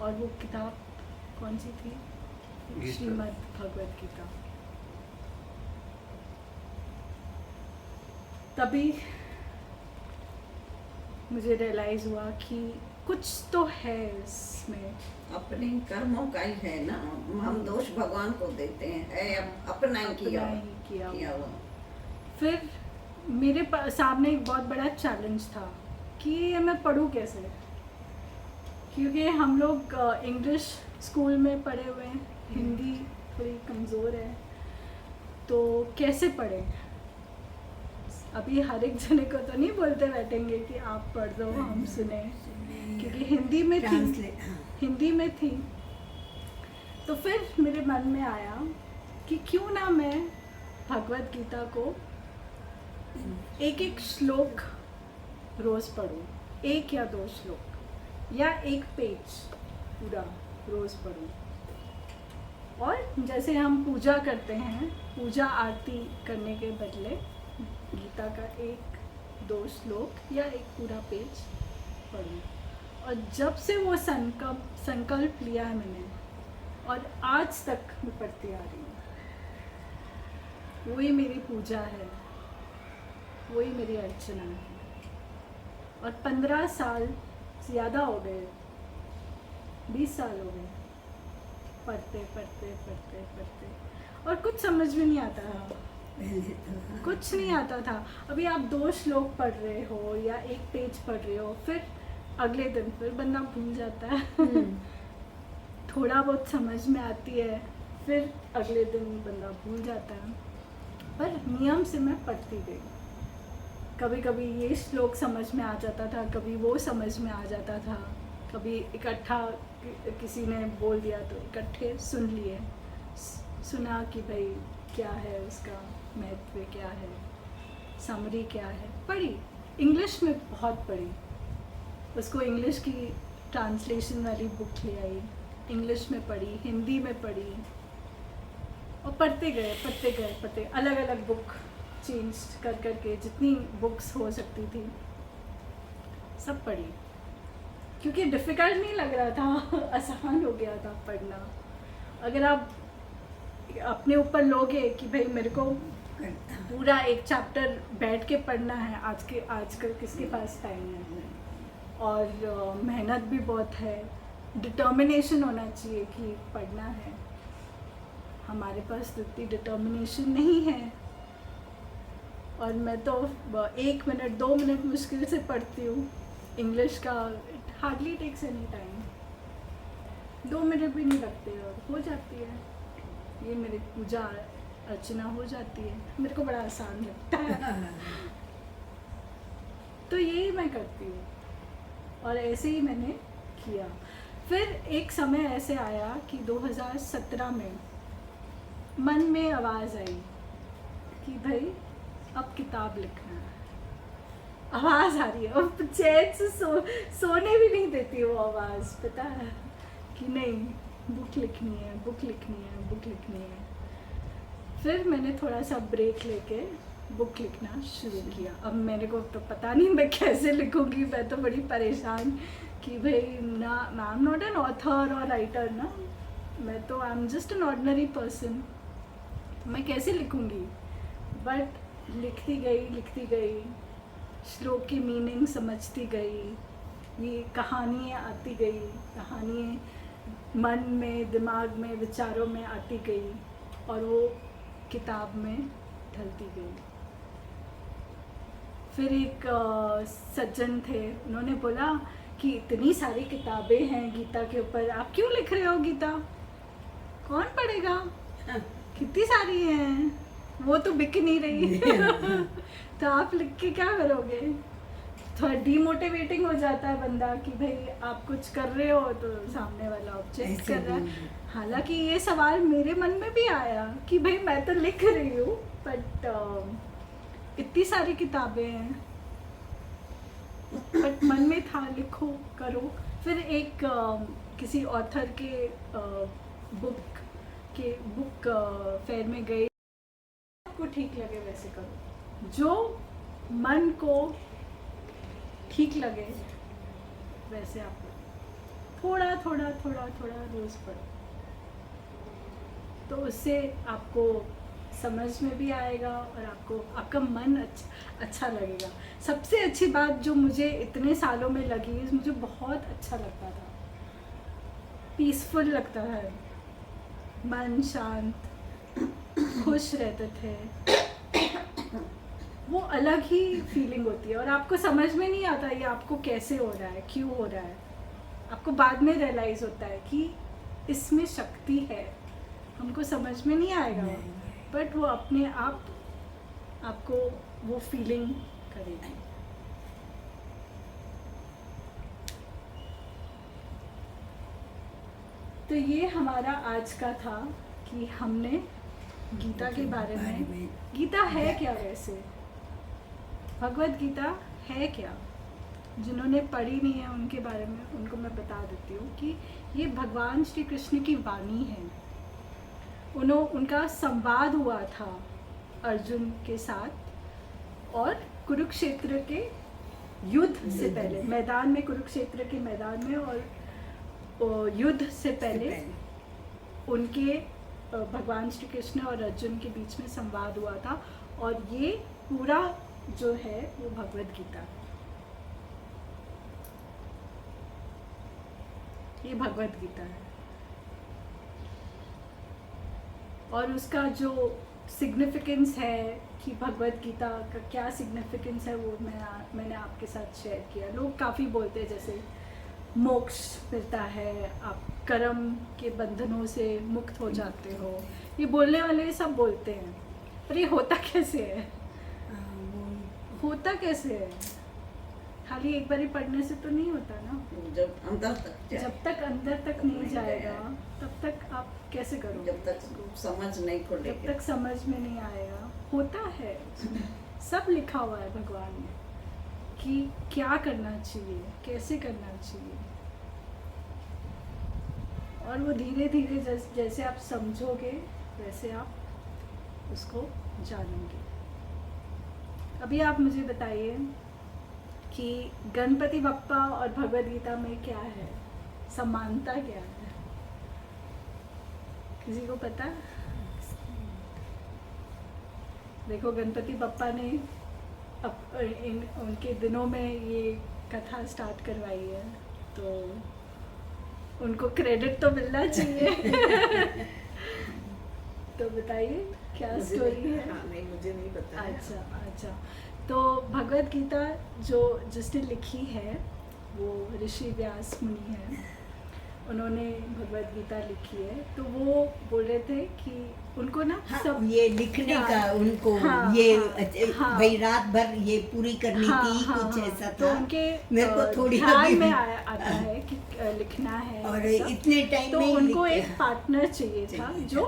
और वो किताब कौन सी थी? गीता। श्रीमद् भगवत गीता। तभी मुझे रियलाइज़ हुआ कि कुछ तो है इसमें। अपने कर्मों का ही है ना, हम दोष भगवान को देते हैं, है अपना ही अपना ही किया किया हुआ। फिर मेरे सामने एक बहुत बड़ा चैलेंज था कि ये मैं पढूं कैसे, क्योंकि हम लोग इंग्लिश स्कूल में पढ़े हुए हैं, हिंदी थोड़ी कमज़ोर है, तो कैसे पढ़ें। अभी हर एक जने को तो नहीं बोलते बैठेंगे कि आप पढ़ दो हम सुने, क्योंकि हिंदी में थी, हिंदी में थी। तो फिर मेरे मन में आया कि क्यों ना मैं भगवत गीता को एक एक श्लोक रोज़ पढूं, 1 या 2 श्लोक या 1 पेज पूरा रोज़ पढूं। और जैसे हम पूजा करते हैं, पूजा आरती करने के बदले गीता का 1-2 श्लोक या 1 पूरा पेज पढूं। और जब से वो संकल्प लिया है मैंने, और आज तक मैं पढ़ती आ रही हूँ, वही मेरी पूजा है, वही मेरी अर्चना है। और 15 साल ज़्यादा हो गए, 20 साल हो गए पढ़ते पढ़ते पढ़ते पढ़ते, और कुछ समझ में नहीं आता था, कुछ नहीं आता था। अभी आप 2 श्लोक पढ़ रहे हो या 1 पेज पढ़ रहे हो, फिर अगले दिन फिर बंदा भूल जाता है। थोड़ा बहुत समझ में आती है, फिर अगले दिन बंदा भूल जाता है। पर नियम से मैं पढ़ती गई, कभी कभी ये श्लोक समझ में आ जाता था, कभी वो समझ में आ जाता था, कभी इकट्ठा किसी ने बोल दिया तो इकट्ठे सुन लिए, सुना कि भाई क्या है उसका महत्व, क्या है समरी, क्या है। पढ़ी, इंग्लिश में बहुत पढ़ी, उसको इंग्लिश की ट्रांसलेशन वाली बुक ले आई, इंग्लिश में पढ़ी, हिंदी में पढ़ी, और पढ़ते गए अलग अलग बुक चेंज कर करके जितनी बुक्स हो सकती थी सब पढ़ी, क्योंकि डिफ़िकल्ट नहीं लग रहा था, आसान हो गया था पढ़ना। अगर आप अपने ऊपर लोगे कि भाई मेरे को पूरा 1 चैप्टर बैठ के पढ़ना है, आजकल किसके पास टाइम है, और मेहनत भी बहुत है, डिटर्मिनेशन होना चाहिए कि पढ़ना है। हमारे पास तो इतनी डिटर्मिनेशन नहीं है, और मैं तो 1 मिनट 2 मिनट मुश्किल से पढ़ती हूँ इंग्लिश का, it hardly takes any time, 2 minute भी नहीं लगते और हो जाती है, ये मेरी पूजा अर्चना हो जाती है, मेरे को बड़ा आसान लगता है। तो यही मैं करती हूँ, और ऐसे ही मैंने किया। फिर एक समय ऐसे आया कि 2017 में मन में आवाज़ आई कि भाई अब किताब लिखना है। आवाज़ आ रही है, और चैन से सोने भी नहीं देती वो आवाज़, पता है कि नहीं, बुक लिखनी है, बुक लिखनी है, बुक लिखनी है। फिर मैंने थोड़ा सा ब्रेक लेके बुक लिखना शुरू किया। अब मेरे को तो पता नहीं मैं कैसे लिखूँगी, मैं तो बड़ी परेशान कि भाई ना, I am not an author और राइटर ना, मैं तो I am just an ordinary person, मैं कैसे लिखूँगी। बट लिखती गई, श्लोक की मीनिंग समझती गई, ये कहानियाँ आती गई, कहानियाँ मन में, दिमाग में, विचारों में आती गई, और वो किताब में ढलती गई। फिर एक सज्जन थे, उन्होंने बोला कि इतनी सारी किताबें हैं गीता के ऊपर, आप क्यों लिख रहे हो गीता, कौन पढ़ेगा, कितनी सारी हैं, वो तो बिक नहीं रही। तो आप लिख के क्या करोगे। थोड़ा डीमोटिवेटिंग हो जाता है बंदा कि भाई आप कुछ कर रहे हो तो सामने वाला ऑब्जेक्ट कर रहा है। हालांकि ये सवाल मेरे मन में भी आया कि भाई मैं तो लिख रही हूँ, बट इतनी सारी किताबें हैं, बट मन में था लिखो लिखो करो, फिर एक किसी ऑथर के बुक फेयर में गए, आपको ठीक लगे वैसे करो, जो मन को ठीक लगे वैसे आप थोड़ा थोड़ा थोड़ा थोड़ा रोज़ पढ़ो, तो उससे आपको समझ में भी आएगा और आपको आपका मन अच्छा लगेगा। सबसे अच्छी बात जो मुझे इतने सालों में लगी, मुझे बहुत अच्छा लगता था, पीसफुल लगता है, मन शांत, खुश रहते थे, वो अलग ही फीलिंग होती है। और आपको समझ में नहीं आता ये आपको कैसे हो रहा है, क्यों हो रहा है, आपको बाद में रियलाइज़ होता है कि इसमें शक्ति है, हमको समझ में नहीं आएगा, बट वो अपने आप आपको वो फीलिंग करेगी। तो ये हमारा आज का था कि हमने गीता के बारे में, गीता है क्या वैसे, भगवत गीता है क्या, जिन्होंने पढ़ी नहीं है उनके बारे में उनको मैं बता देती हूँ कि ये भगवान श्री कृष्ण की वाणी है। उनका संवाद हुआ था अर्जुन के साथ, और कुरुक्षेत्र के युद्ध से पहले, मैदान में, कुरुक्षेत्र के मैदान में और युद्ध से पहले उनके भगवान श्री कृष्ण और अर्जुन के बीच में संवाद हुआ था, और ये पूरा जो है वो भगवत गीता है, ये भगवत गीता है। और उसका जो सिग्निफिकेंस है कि भगवत गीता का क्या सिग्निफिकेंस है, वो मैंने आपके साथ शेयर किया। लोग काफ़ी बोलते हैं जैसे मोक्ष मिलता है, आप कर्म के बंधनों से मुक्त हो जाते हो, ये बोलने वाले सब बोलते हैं, पर ये होता कैसे है, होता कैसे है? खाली एक बारी पढ़ने से तो नहीं होता ना, जब अंदर तक जाए, जब तक अंदर तक नहीं जाएगा तब तक आप कैसे करोगे? जब तक समझ नहीं खुलेगी, जब तक समझ में नहीं आएगा। होता है, सब लिखा हुआ है भगवान ने कि क्या करना चाहिए, कैसे करना चाहिए, और वो धीरे धीरे जैसे आप समझोगे वैसे आप उसको जानोगे। अभी आप मुझे बताइए कि गणपति बप्पा और भगवद गीता में क्या है, समानता क्या है, किसी को पता? देखो, गणपति बप्पा ने उनके दिनों में ये कथा स्टार्ट करवाई है, तो उनको क्रेडिट तो मिलना चाहिए। तो बताइए क्या स्टोरी है? हाँ, नहीं, मुझे नहीं पता है। अच्छा, तो भगवद गीता जो जिसने लिखी है वो ऋषि व्यास मुनि हैं, उन्होंने भगवद गीता लिखी है। तो वो बोल रहे थे कि उनको ना सब ये लिखने का उनको भाई रात भर ये पूरी करनी थी, कुछ ऐसा तो था। उनके मेरे को थोड़ी ध्यान में आता है कि लिखना है, और इतने टाइम तो में उनको एक पार्टनर चाहिए था जो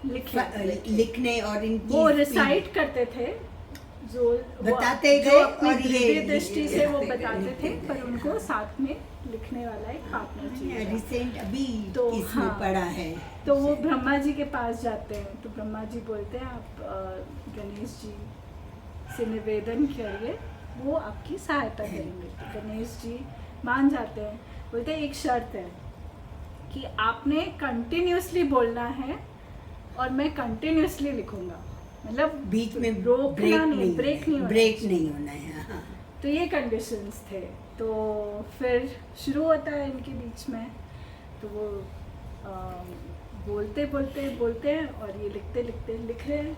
लिखने और इनकी वो रिसाइट करते थे, जो बताते जो गए अपनी और ये दिव्य दृष्टि से वो लिखते बताते थे, गए। पर उनको साथ में लिखने वाला एक पार्टनर चाहिए था। रिसेंट अभी तो इसमें हाँ, पड़ा है। तो वो ब्रह्मा जी के पास जाते हैं, तो ब्रह्मा जी बोलते हैं आप गणेश जी से निवेदन करिए, वो आपकी सहायता करेंगे। तो गणेश जी मान जाते हैं, बोलते हैं एक शर्त है कि आपने कंटिन्यूसली बोलना है और मैं कंटिन्यूसली लिखूंगा, मतलब बीच में रोकना नहीं, ब्रेक नहीं होना है। हाँ। तो ये कंडीशंस थे। तो फिर शुरू होता है इनके बीच में, तो वो बोलते हैं और ये लिख रहे हैं।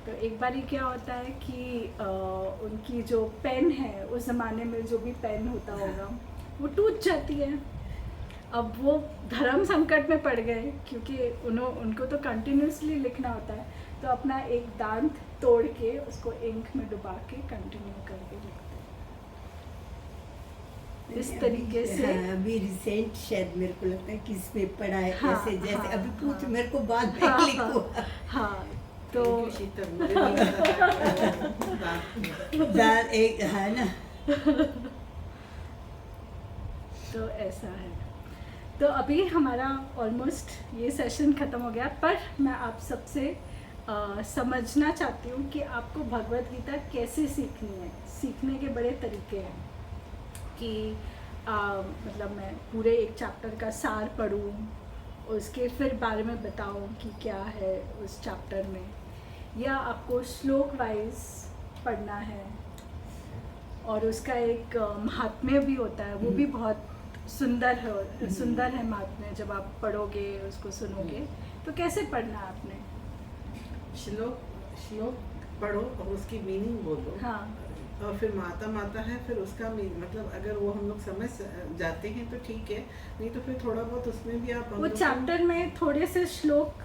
तो एक बारी क्या होता है कि उनकी जो पेन है, उस ज़माने में जो भी पेन होता होगा, वो टूट जाती है। अब वो धर्म संकट में पड़ गए, क्योंकि उनको तो कंटिन्यूसली लिखना होता है, तो अपना एक दांत तोड़ के उसको इंक में डुबा के कंटिन्यू करके लिखते हैं। इस तरीके से अभी रिसेंट शायद मेरे को लगता है कि इसमें पड़ा है, हाँ, ऐसे जैसे हाँ, अभी पूछ हाँ, मेरे को बाद में हाँ, क्लिक हुआ। हाँ, तो Thank you, शीतल, मुझे नहीं पता। दाल एक है ना, तो ऐसा है। तो अभी हमारा ऑलमोस्ट ये सेशन ख़त्म हो गया, पर मैं आप सबसे समझना चाहती हूँ कि आपको भगवद गीता कैसे सीखनी है। सीखने के बड़े तरीके हैं कि मतलब मैं पूरे एक चैप्टर का सार पढूं, उसके फिर बारे में बताऊं कि क्या है उस चैप्टर में, या आपको श्लोक वाइज पढ़ना है और उसका एक महात्म्य भी होता है, वो भी बहुत सुंदर है महात्म्य। जब आप पढ़ोगे उसको सुनोगे तो कैसे पढ़ना है आपने? श्लोक पढ़ो और उसकी मीनिंग बोलो। हाँ, और फिर माता है, फिर उसका मतलब अगर वो हम लोग समझ जाते हैं तो ठीक है, नहीं तो फिर थोड़ा बहुत उसमें भी आप वो चैप्टर में थोड़े से श्लोक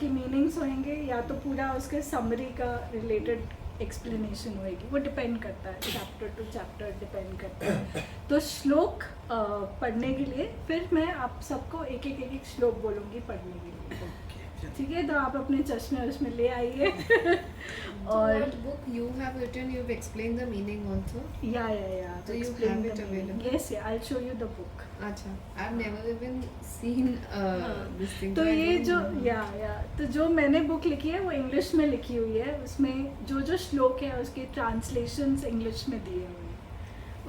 की मीनिंग्स होंगे या तो पूरा उसके समरी का रिलेटेड एक्सप्लेनेशन होएगी, वो डिपेंड करता है, चैप्टर टू चैप्टर डिपेंड करता है। तो श्लोक पढ़ने के लिए फिर मैं आप सबको एक एक श्लोक बोलूँगी पढ़ने के लिए, ठीक है? तो आप अपने चश्मे उसमें ले आइए। और what book you have written, you've explained the meaning also. या So you have it available. Yes, I'll show you the book. अच्छा, I've never even seen this thing. तो so I ये don't जो know. तो जो मैंने book लिखी है वो इंग्लिश में लिखी हुई है। उसमें जो श्लोक है उसके ट्रांसलेशंस इंग्लिश में दिए हुए हैं।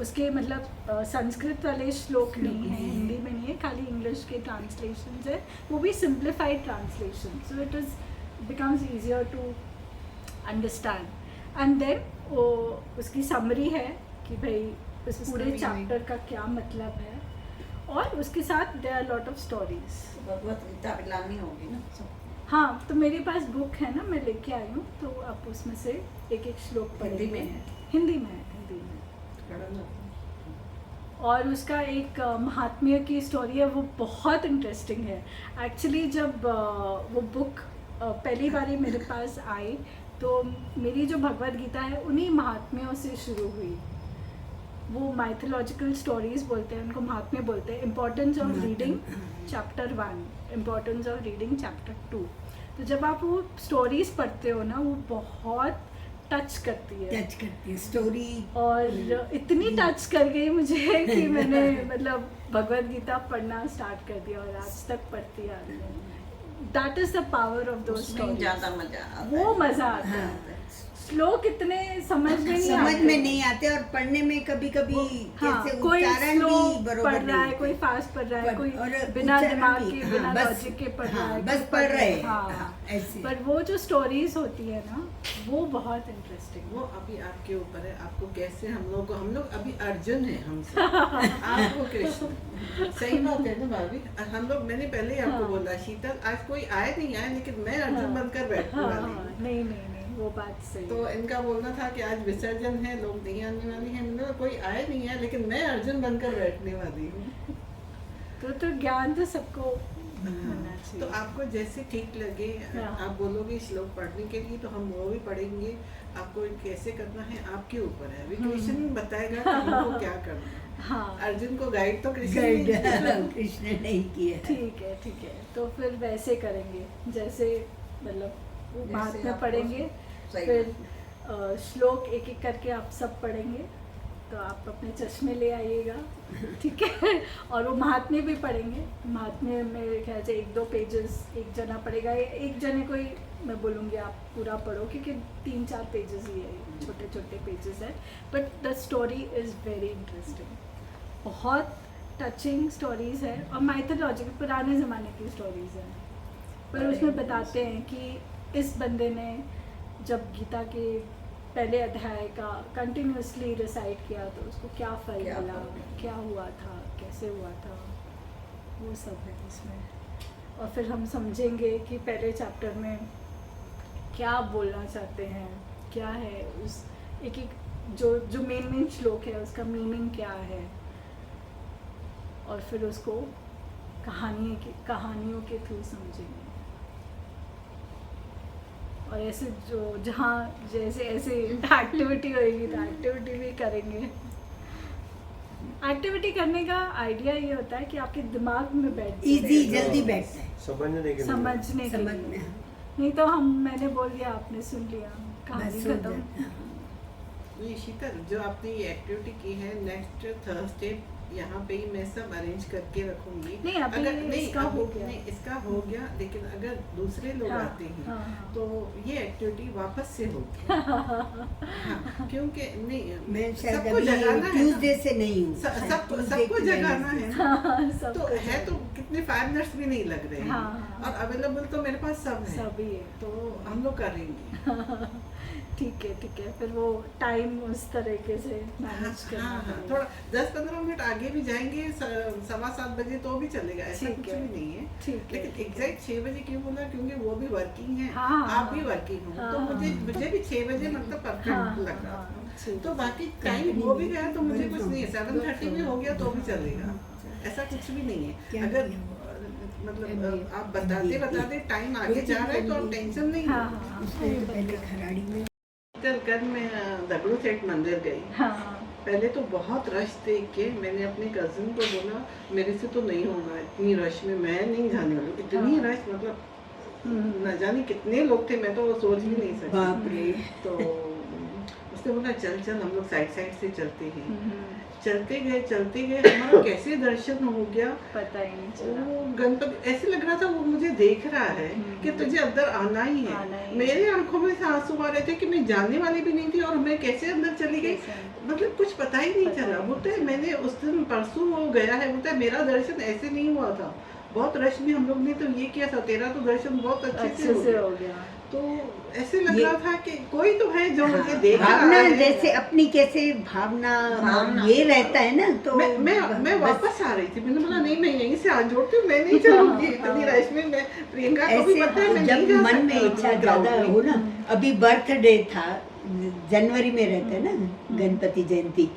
उसके मतलब संस्कृत वाले श्लोक नहीं है, हिंदी में नहीं है, खाली इंग्लिश के ट्रांसलेशंस है, वो भी simplified translation, so it becomes easier to understand. And then वो उसकी समरी है कि भाई उस उसका पूरे meaning. चैप्टर का क्या मतलब है, और उसके साथ there are lot of stories. Bhagavad Gita भी लानी होगी ना सब। हाँ, तो मेरे पास बुक है ना, मैं लेके आई हूँ, तो आप उसमें से एक श्लोक पढ़ेंगे। हिंदी में है? हिंदी में है। और उसका एक महात्म्य की स्टोरी है, वो बहुत इंटरेस्टिंग है एक्चुअली। जब वो बुक पहली बारी मेरे पास आई तो मेरी जो भगवद गीता है उन्हीं महात्म्यों से शुरू हुई। वो माइथोलॉजिकल स्टोरीज बोलते हैं उनको, महात्म्य बोलते हैं। Importance of reading chapter 1, importance of reading chapter 2। तो जब आप वो स्टोरीज पढ़ते हो ना, वो बहुत टच करती है स्टोरी, और इतनी टच कर गई मुझे कि मैंने मतलब भगवद गीता पढ़ना स्टार्ट कर दिया और आज तक पढ़ती आ रही हूँ। That is the power of those stories. ज्यादा मजा आता है, वो मजा आता है। श्लोक इतने समझ में नहीं आते और पढ़ने में कभी कभी कैसे कोई उच्चारण स्लो भी बरोबर पढ़ रहा है, कोई फास्ट पढ़ रहा है, कोई बिना दिमाग के, बिना लॉजिक के पढ़ रहा है, बस पढ़ रहे हैं। हाँ, ऐसे। पर वो जो स्टोरीज होती है ना, वो बहुत इंटरेस्टिंग। वो अभी आपके ऊपर है, आपको कैसे हम लोग अभी अर्जुन है हम सब, आपको कृष्ण। सही बात है ना भाभी, हम लोग, मैंने पहले ही आपको बोला शीतल, आज कोई आए नहीं आए, लेकिन मैं अर्जुन बनकर बैठने वाली हूँ। नहीं, वो बात सही। तो इनका बोलना था कि आज विसर्जन है, लोग नहीं आने वाले हैं, मैंने कोई आए नहीं है, लेकिन मैं अर्जुन बनकर बैठने वाली हूँ। तो ज्ञान तो सबको होना चाहिए। तो आपको जैसे ठीक लगे, आप बोलोगे श्लोक पढ़ने के लिए, तो हम वो भी पढ़ेंगे। आपको कैसे करना है आपके ऊपर है, अभी कृष्ण बताएगा कि हमको क्या करना है। हाँ, अर्जुन को गाइड तो कृष्ण नहीं किया। ठीक है। तो फिर वैसे करेंगे जैसे मतलब वो बाद में पढ़ेंगे, फिर श्लोक एक एक करके आप सब पढ़ेंगे। तो आप अपने चश्मे ले आइएगा, ठीक है? और वो महात्म्य भी पढ़ेंगे। महात्म्य में ख्याल से 1-2 पेजेस एक जना पढ़ेगा, एक जने को ही मैं बोलूँगी आप पूरा पढ़ो, क्योंकि 3-4 पेजेस ही है, छोटे छोटे पेजेस है। But the story is very interesting, बहुत टचिंग स्टोरीज है, और माइथोलॉजिकल पुराने ज़माने की स्टोरीज हैं। पर उसमें बताते हैं कि इस बंदे ने जब गीता के पहले अध्याय का कंटिन्यूसली रिसाइट किया तो उसको क्या फल मिला, क्या हुआ था, कैसे हुआ था, वो सब है इसमें। और फिर हम समझेंगे कि पहले चैप्टर में क्या बोलना चाहते हैं, क्या है उस एक जो मेन श्लोक है उसका मीनिंग क्या है, और फिर उसको कहानियों के थ्रू समझेंगे। और ऐसे जहाँ जैसे ऐसे एक्टिविटी होएगी तो एक्टिविटी भी करेंगे। एक्टिविटी करने का आइडिया ये होता है कि आपके दिमाग में बैठ इजी जल्दी बैठता है समझने के समझने। नहीं तो मैंने बोल दिया, आपने सुन लिया, कहानी खत्म। ये शीतल, जो आपने ये एक्टिविटी की है, नेक्स्ट थर्सडे यहाँ पे ही मैं सब अरेंज करके रखूंगी। नहीं, अभी इसका हो गया। नहीं, इसका हो गया, लेकिन अगर दूसरे लोग हाँ, आते हैं हाँ। तो ये एक्टिविटी वापस से होगी। हाँ, क्योंकि नहीं, मैं शायद सबको अभी जगाना है ना। ट्यूसडे से नहीं हूँ, सबको जगाना है ना। सब तो है तो कितने 5 मिनट्स भी नहीं लग रहे हैं। हाँ। और अवेलेबल तो मेरे पास सब है, सभी है। तो हम लोग करेंगे। ठीक है, फिर वो टाइम उस तरीके से मैनेज करना हाँ, पड़ेगा। थोड़ा 10-15 मिनट आगे भी जाएंगे, 7:15 बजे तो भी चलेगा, ऐसा ठीक कुछ है, भी नहीं है। ठीक है, लेकिन ठीक है। एग्जैक्ट 6 बजे क्यों बोला, क्योंकि वो भी वर्किंग है, हाँ, आप भी वर्किंग हो, तो हाँ, मुझे भी 6 बजे मतलब हाँ, परफेक्ट लग रहा हाँ, था। ठीक तो है। बाकी टाइम हो भी गया तो मुझे कुछ नहीं है, 7:30 भी हो गया तो भी चलेगा, ऐसा कुछ भी नहीं है। अगर मतलब आप बताते टाइम आगे जा रहा है तो आप टेंशन नहीं हाँ, हो। हाँ, उसने तो पहले खराड़ी में कल मैं दगड़ू सेठ मंदिर गई। हाँ, पहले तो बहुत रश देख के मैंने अपने कजिन को बोला मेरे से तो नहीं होगा, इतनी रश में मैं नहीं जाने वाली, इतनी हाँ। रश, मतलब न जाने कितने लोग थे, मैं तो सोच भी नहीं सकती। बाप रे। तो उसने बोला चल हम लोग साइड से चलते हैं। चलते गए हमारा कैसे दर्शन हो गया, पता ही नहीं चला। वो गणपति ऐसे लग रहा था वो मुझे देख रहा है कि तुझे अंदर आना ही आना ही है। है। मेरे आंखों में से आंसू आ रहे थे कि मैं जाने वाली भी नहीं थी और मैं कैसे अंदर चली गई, कैसे? मतलब कुछ पता ही नहीं पता चला। ही बोलते नहीं है मैंने उस दिन परसों वो गया है, बोलता है मेरा दर्शन ऐसे नहीं हुआ था, बहुत रश में हम लोग ने तो ये किया था, तेरा तो दर्शन बहुत अच्छे से हो गया। तो ऐसे लग रहा था कि कोई तो है जो मुझे देख रहा भावना है। जैसे अपनी कैसे भावना ये रहता है ना, तो मैं बस वापस आ रही थी, मैंने बोला नहीं मैं यहीं से हाथ जोड़ती हूँ, मैं नहीं चलूंगी इतनी रश में। मैं प्रियंका को भी पता है मैं ऐसे नहीं जब जा मन में सकती इच्छा crowd ज्यादा में। हो ना, अभी बर्थडे था, जनवरी में रहता है ना गणपति जयंती,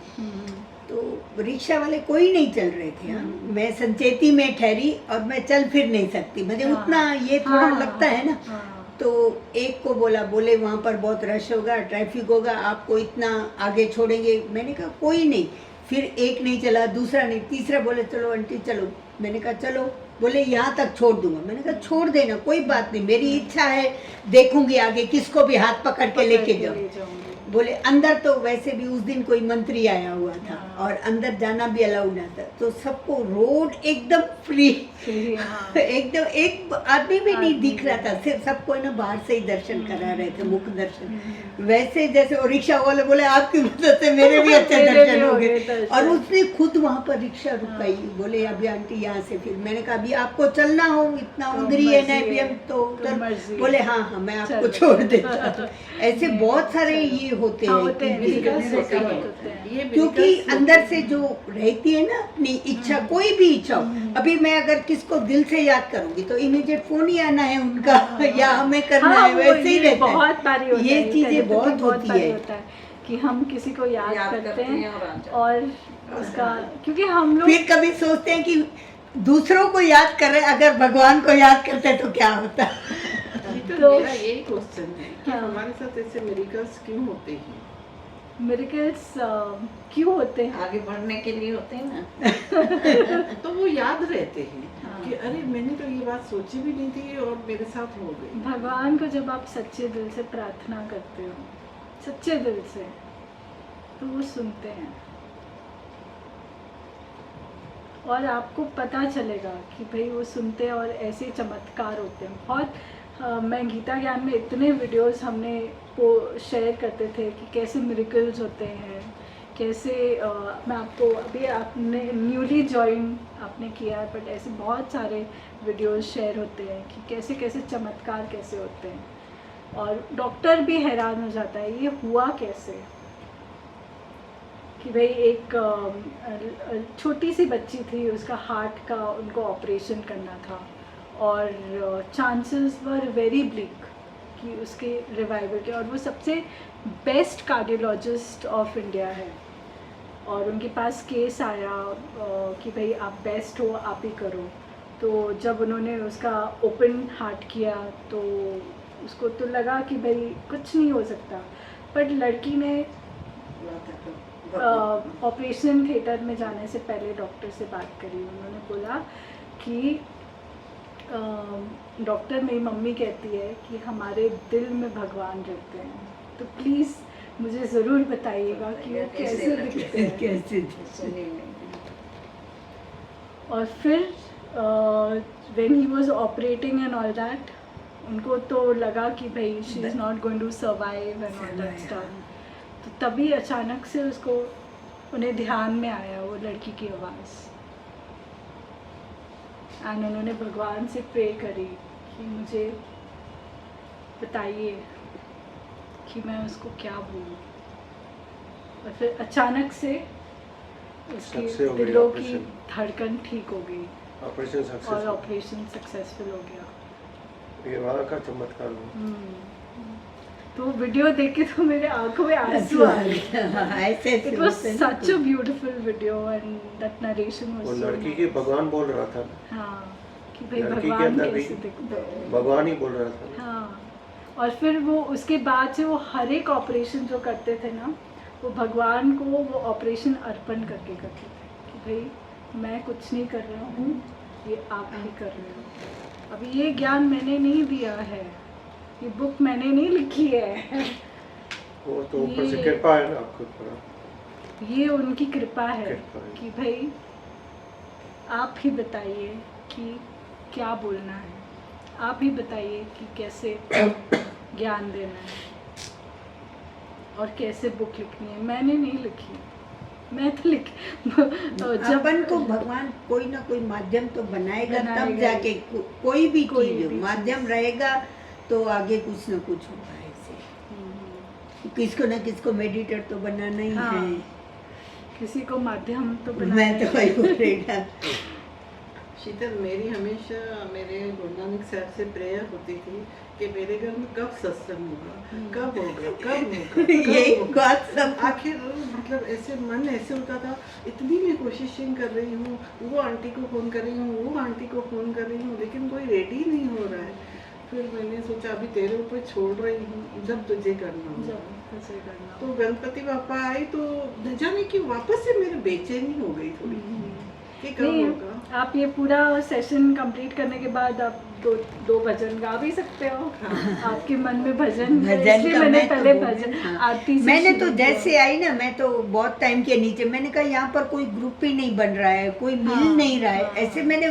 तो रिक्शा वाले कोई नहीं चल रहे थे। हाँ, मैं संचेती में ठहरी और मैं चल फिर नहीं सकती, मुझे हाँ, उतना ये थोड़ा हाँ, लगता है ना। हाँ, तो एक को बोले वहाँ पर बहुत रश होगा, ट्रैफिक होगा, आपको इतना आगे छोड़ेंगे। मैंने कहा कोई नहीं, फिर एक नहीं चला, दूसरा नहीं, तीसरा बोले चलो आंटी चलो, मैंने कहा चलो, बोले यहाँ तक छोड़ दूंगा, मैंने कहा छोड़ देना कोई बात नहीं, मेरी इच्छा है, देखूंगी आगे किसको भी हाथ पकड़ के लेके जाओ। जाऊंगी। बोले अंदर तो वैसे भी उस दिन कोई मंत्री आया हुआ था हाँ। और अंदर जाना भी अलाउड ना था, तो सबको रोड एकदम फ्री, हाँ, एकदम एक आदमी भी नहीं आदमी दिख रहा था, नहीं। सिर्फ सबको है ना बाहर से ही दर्शन करा रहे थे, मुख्य दर्शन। वैसे जैसे वो रिक्शा वाले बोले आपकी मदद से मेरे भी अच्छे मेरे दर्शन भी हो हो गए, गए दर्शन। और उसने खुद वहाँ पर रिक्शा रुकाई, बोले अभी आंटी यहाँ से, फिर मैंने कहा अभी आपको चलना हो, इतना तो उधरी है मर्जी ना है, अभी हम तो तो मर्जी बोले है। हाँ मैं आपको चलो। छोड़ देता हूँ। ऐसे बहुत सारे ये होते हाँ, हैं होते हैं, कि- miracles होते हैं। होते हैं। ये क्योंकि miracles अंदर से जो रहती है ना अपनी इच्छा, कोई भी इच्छा हो, अभी मैं अगर किसको दिल से याद करूंगी तो इमीडिएट फोन ही आना है उनका, या हमें करना हाँ, है, वो वैसे ही ये रहता है। बहुत बारी होता ये है, चीजें telepathy बहुत होती बारी है। होता है कि हम किसी को याद करते करते हैं हैं और आ जाते और उसका, क्योंकि हम लोग फिर कभी सोचते हैं कि दूसरों को याद कर रहे, अगर भगवान को याद करते तो क्या होता। अभी तो तो- मेरा यही क्वेश्चन है कि हाँ। हमारे साथ ऐसे मिरेकल्स क्यों होते हैं? मिरेकल्स क्यों होते हैं? आगे बढ़ने के लिए होते हैं ना। तो वो याद रहते हैं हाँ। कि अरे मैंने तो ये बात सोची भी नहीं थी और मेरे साथ हो गई। भगवान को जब आप सच्चे दिल से प्रार्थना करते हो, सच्चे दिल से, तो वो सुनते हैं और आपको पता चलेगा कि भाई वो सुनते हैं और ऐसे चमत्कार होते हैं बहुत। मैं गीता ज्ञान में इतने वीडियोस हमने वो शेयर करते थे कि कैसे मिरेकल्स होते हैं, कैसे मैं आपको अभी आपने न्यूली ज्वाइन आपने किया है, बट ऐसे बहुत सारे वीडियोस शेयर होते हैं कि कैसे कैसे चमत्कार कैसे होते हैं और डॉक्टर भी हैरान हो जाता है ये हुआ कैसे, कि भाई एक छोटी सी बच्ची थी, उसका हार्ट का उनको ऑपरेशन करना था और चांसेस वर वेरी ब्लिक कि उसके रिवाइवल के, और वो सबसे बेस्ट कार्डियोलॉजिस्ट ऑफ इंडिया है और उनके पास केस आया कि भाई आप बेस्ट हो, आप ही करो। तो जब उन्होंने उसका ओपन हार्ट किया तो उसको तो लगा कि भाई कुछ नहीं हो सकता, बट लड़की ने ऑपरेशन थिएटर में जाने से पहले डॉक्टर से बात करी। उन्होंने बोला कि डॉक्टर मेरी मम्मी कहती है कि हमारे दिल में भगवान रहते हैं, तो प्लीज़ मुझे ज़रूर बताइएगा कि वो कैसे दिखते हैं। कैसे सुनी नहीं। और फिर when he was operating and all that, उनको तो लगा कि भाई she is not going to survive and all that stuff. तो तभी अचानक से उसको उन्हें ध्यान में आया वो लड़की की आवाज़, एंड उन्होंने भगवान से प्रे करी कि मुझे बताइए कि मैं उसको क्या बोलूँ। और फिर अचानक से उसकी सक्सेस हो गई, दिलों की ऑपरेशन। धड़कन ठीक हो गई ऑपरेशन और सक्सेस, ऑपरेशन सक्सेसफुल हो गया। ये वहाँ का चमत्कार हुआ। तो वीडियो देख के तो मेरे आंखों में आंसू आ गए। ऐसे it was such a beautiful video and that narration वो वाज लड़की के भगवान बोल रहा था, हाँ कि भाई लड़की के भगवान अंदर भी कैसे दिखते हैं। भगवान ही बोल रहा था। हाँ, और फिर वो उसके बाद से वो हर एक ऑपरेशन जो करते थे ना, वो भगवान को वो ऑपरेशन अर्पण करके करते थे कि भाई मैं कुछ नहीं कर रहा हूँ, ये आप ही कर रहे हो। अभी ये ज्ञान मैंने नहीं दिया है, ये बुक मैंने नहीं लिखी है, वो तो ऊपर से ये- कृपा है ना आपके ऊपर। ये उनकी कृपा है कृपा है। कि भाई आप ही बताइए कि क्या बोलना है, आप ही बताइए कि कैसे ज्ञान देना है और कैसे बुक लिखनी है। मैंने नहीं लिखी, मैं तो अपन को भगवान कोई ना कोई माध्यम तो बनाएगा, तब बनाएगा। जाके कोई भी कोई चीज भी हो, माध्यम चीज़। रहेगा तो आगे कुछ ना कुछ होगा। ऐसे किसको ना किसको मेडिटेटर तो बनाना ही हाँ, है। किसी को माध्यम तो मैं बनाना तो है। वही बोल रही था। शीतल, मेरी हमेशा मेरे गुरु नानक साहब से प्रेयर होती थी कि मेरे घर में कब सत्संग होगा, कब होगा, कब होगा, यही कब होगा। बात सब आखिर मतलब ऐसे मन ऐसे होता था, इतनी मैं कोशिशें कर रही हूँ, वो आंटी को फ़ोन कर रही हूँ, वो आंटी को फ़ोन कर रही हूँ, लेकिन कोई रेडी नहीं हो रहा है। फिर मैंने सोचा अभी तेरे ऊपर छोड़ रही हूँ, जब तुझे करना होगा। जब कैसे करना। तो गणपति बापा आए तो न जाने कि वापस से मेरे बेचैनी हो गई थोड़ी कि कब नहीं, होगा। आप ये पूरा सेशन कंप्लीट करने के बाद आप दो भजन गा भी सकते हो। आपके मन में भजन है, भजन इसलिए का मैंने मैं तो पहले बोल भजन रही हूँ। आरती से मैंने शुरू तो किया। जैसे आई ना, मैं तो बहुत टाइम के नीचे, मैंने कहा यहाँ पर कोई ग्रुप ही नहीं बन रहा है, कोई मिल हाँ, नहीं रहा है। हाँ। ऐसे मैंने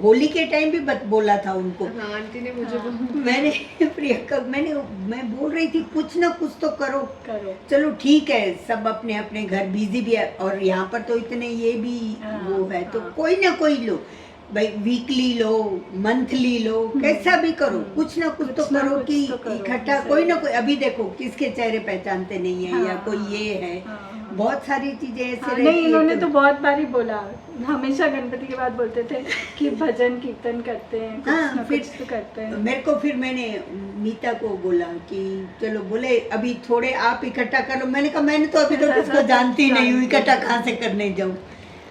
होली के टाइम भी बोला था उनको। हाँ, आंटी ने मुझे हाँ। मैंने प्रियंका मैं बोल रही थी कुछ ना कुछ तो करो। करो। चलो ठीक है, सब अपने अपने घर बिजी भी है, और यहाँ पर तो इतने ये भी हाँ, वो है, तो हाँ। कोई ना कोई लो भाई, वीकली लो, मंथली लो, कैसा भी करो, कुछ ना कुछ तो कुछ ना करो कुछ कि तो करो, इकट्ठा सही कोई ना है। कोई। अभी देखो किसके चेहरे पहचानते नहीं है, या हाँ, कोई ये है, हाँ, हाँ। बहुत सारी चीजें ऐसे हाँ, रहती नहीं, है इन्होंने तो बहुत बार ही बोला, हमेशा गणपति के बाद बोलते थे कि भजन कीर्तन करते हैं, कुछ हाँ, ना फिर कुछ तो करते हैं। मेरे को फिर मैंने मीता को बोला कि चलो, बोले अभी थोड़े आप इकट्ठा करो। मैंने कहा मैंने तो अभी तो किसको जानती नहीं हूँ, इकट्ठा कहाँ से करने जाऊँ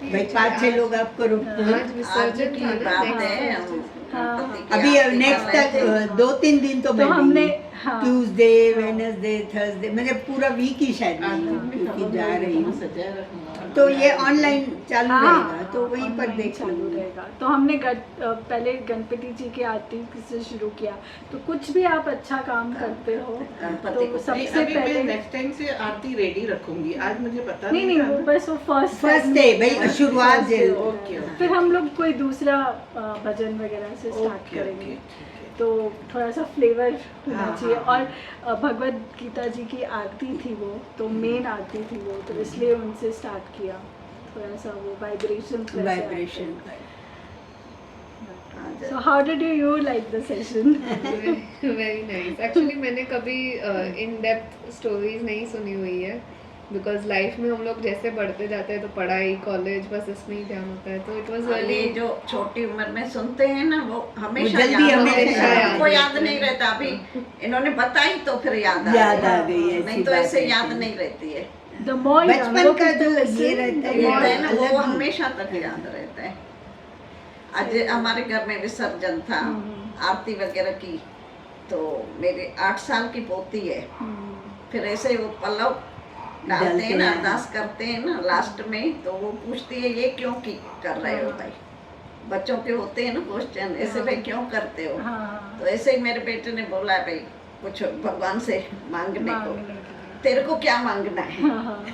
भाई, 5-6 लोग आप करो। आज आज विसर्जन की था ना, बात next है, Thursday। हाँ, गणपति की अभी आरती नेक्स्ट कर रहे तक थे। 2-3 दिन तो मैं हमने नहीं, ट्यूसडे, वेडनेसडे, थर्सडे, मैंने पूरा वीक ही शायद नहीं हूँ, क्योंकि जा रही हूँ। सजाए रखूंगा। तो ये ऑनलाइन चालू हाँ, रहेगा, तो वहीं पर online देख चालू लूँगी। रहेगा। तो हमने पहले गणपति जी की आरती से शुरू किया, तो कुछ भी आप अच्छा काम करते हो गणपति तो को नहीं, सबसे अभी मैं पहले नेक्स्ट टाइम से आरती रेडी रखूंगी। आज मुझे पता नहीं नहीं, था वो ना। बस वो फर्स्ट फर्स्ट डे भाई, शुरुआत First day से। होता है। Okay, okay. फिर हम लोग कोई दूसरा भजन वगैरह से स्टार्ट ओके, करेंगे, ओके, ठीक है। तो थोड़ा सा फ्लेवर होना हाँ, चाहिए। हाँ, और भगवद गीता जी की आरती थी वो, तो मेन आरती थी वो, तो इसलिए उनसे स्टार्ट किया। थोड़ा सा वो vibration vibration So how did you like the session? Very nice. Actually मैंने कभी इन डेप्थ स्टोरीज नहीं सुनी हुई है, बिकॉज लाइफ में हम लोग जैसे बढ़ते जाते हैं तो पढ़ाई, कॉलेज, बस इसमें ही ध्यान होता है। तो इट वाज और ये रियली जो छोटी उम्र में सुनते हैं ना, वो हमेशा जल्दी याद हमेशा रहता है। याद हमको याद रहता है। नहीं रहता। अभी इन्होंने बताई तो फिर याद याद आ गई, नहीं ऐसी तो बात ऐसे है। याद नहीं रहती है। The more बचपन younger का जो people ये listen, रहता the है, ये more- है ना, वो अलग ही। हमेशा तक याद रहता है। आज हमारे घर में विसर्जन था, आरती वगैरह की, तो मेरी 8 साल की पोती है। फिर ऐसे वो पल्लव डालते हैं ना, अरदास करते हैं ना लास्ट में, तो वो पूछती है ये क्यों कर रहे हो भाई। बच्चों के होते हैं ना क्वेश्चन, ऐसे भाई क्यों करते हो। हाँ, तो ऐसे ही मेरे बेटे ने बोला भाई कुछ भगवान से मांगने को। मांगने के लिए। तेरे को क्या मांगना है। हाँ, हाँ,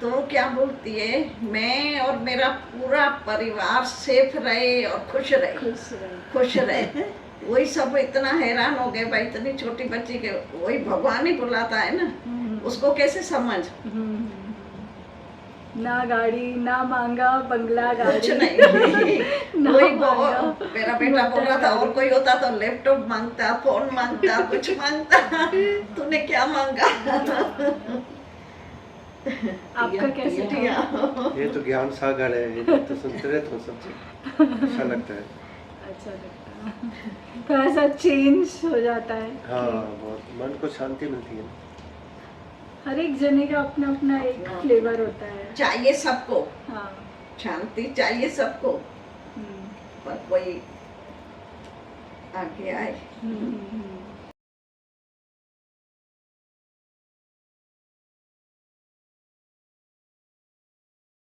तो वो क्या बोलती है, मैं और मेरा पूरा परिवार सेफ रहे और खुश रहे, खुश रहे। वही सब इतना हैरान हो गए भाई, इतनी छोटी बच्ची के, वही भगवान ही बुलाता है ना, उसको कैसे समझ। ना गाड़ी ना मांगा बंगला कुछ गाड़ी नहीं। ना वही मांगा मेरा बेटा बोल रहा था, और कोई होता तो लैपटॉप मांगता, फोन मांगता, कुछ मांगता, तूने क्या मांगा। आपका कैसे था? ये तो ज्ञान सागर है, ये तो सुनते रहते हो सब चीज़, अच्छा लगता है। अच्छा लगता है, थोड़ा सा चेंज हो जाता है। हाँ बहुत मन को शांति मिलती है। हर एक जने का अपना अपना एक फ्लेवर होता है। चाहिए सबको, हाँ। शांति चाहिए सबको, हम्म, पर कोई आगे आए। हम्म, हम्म,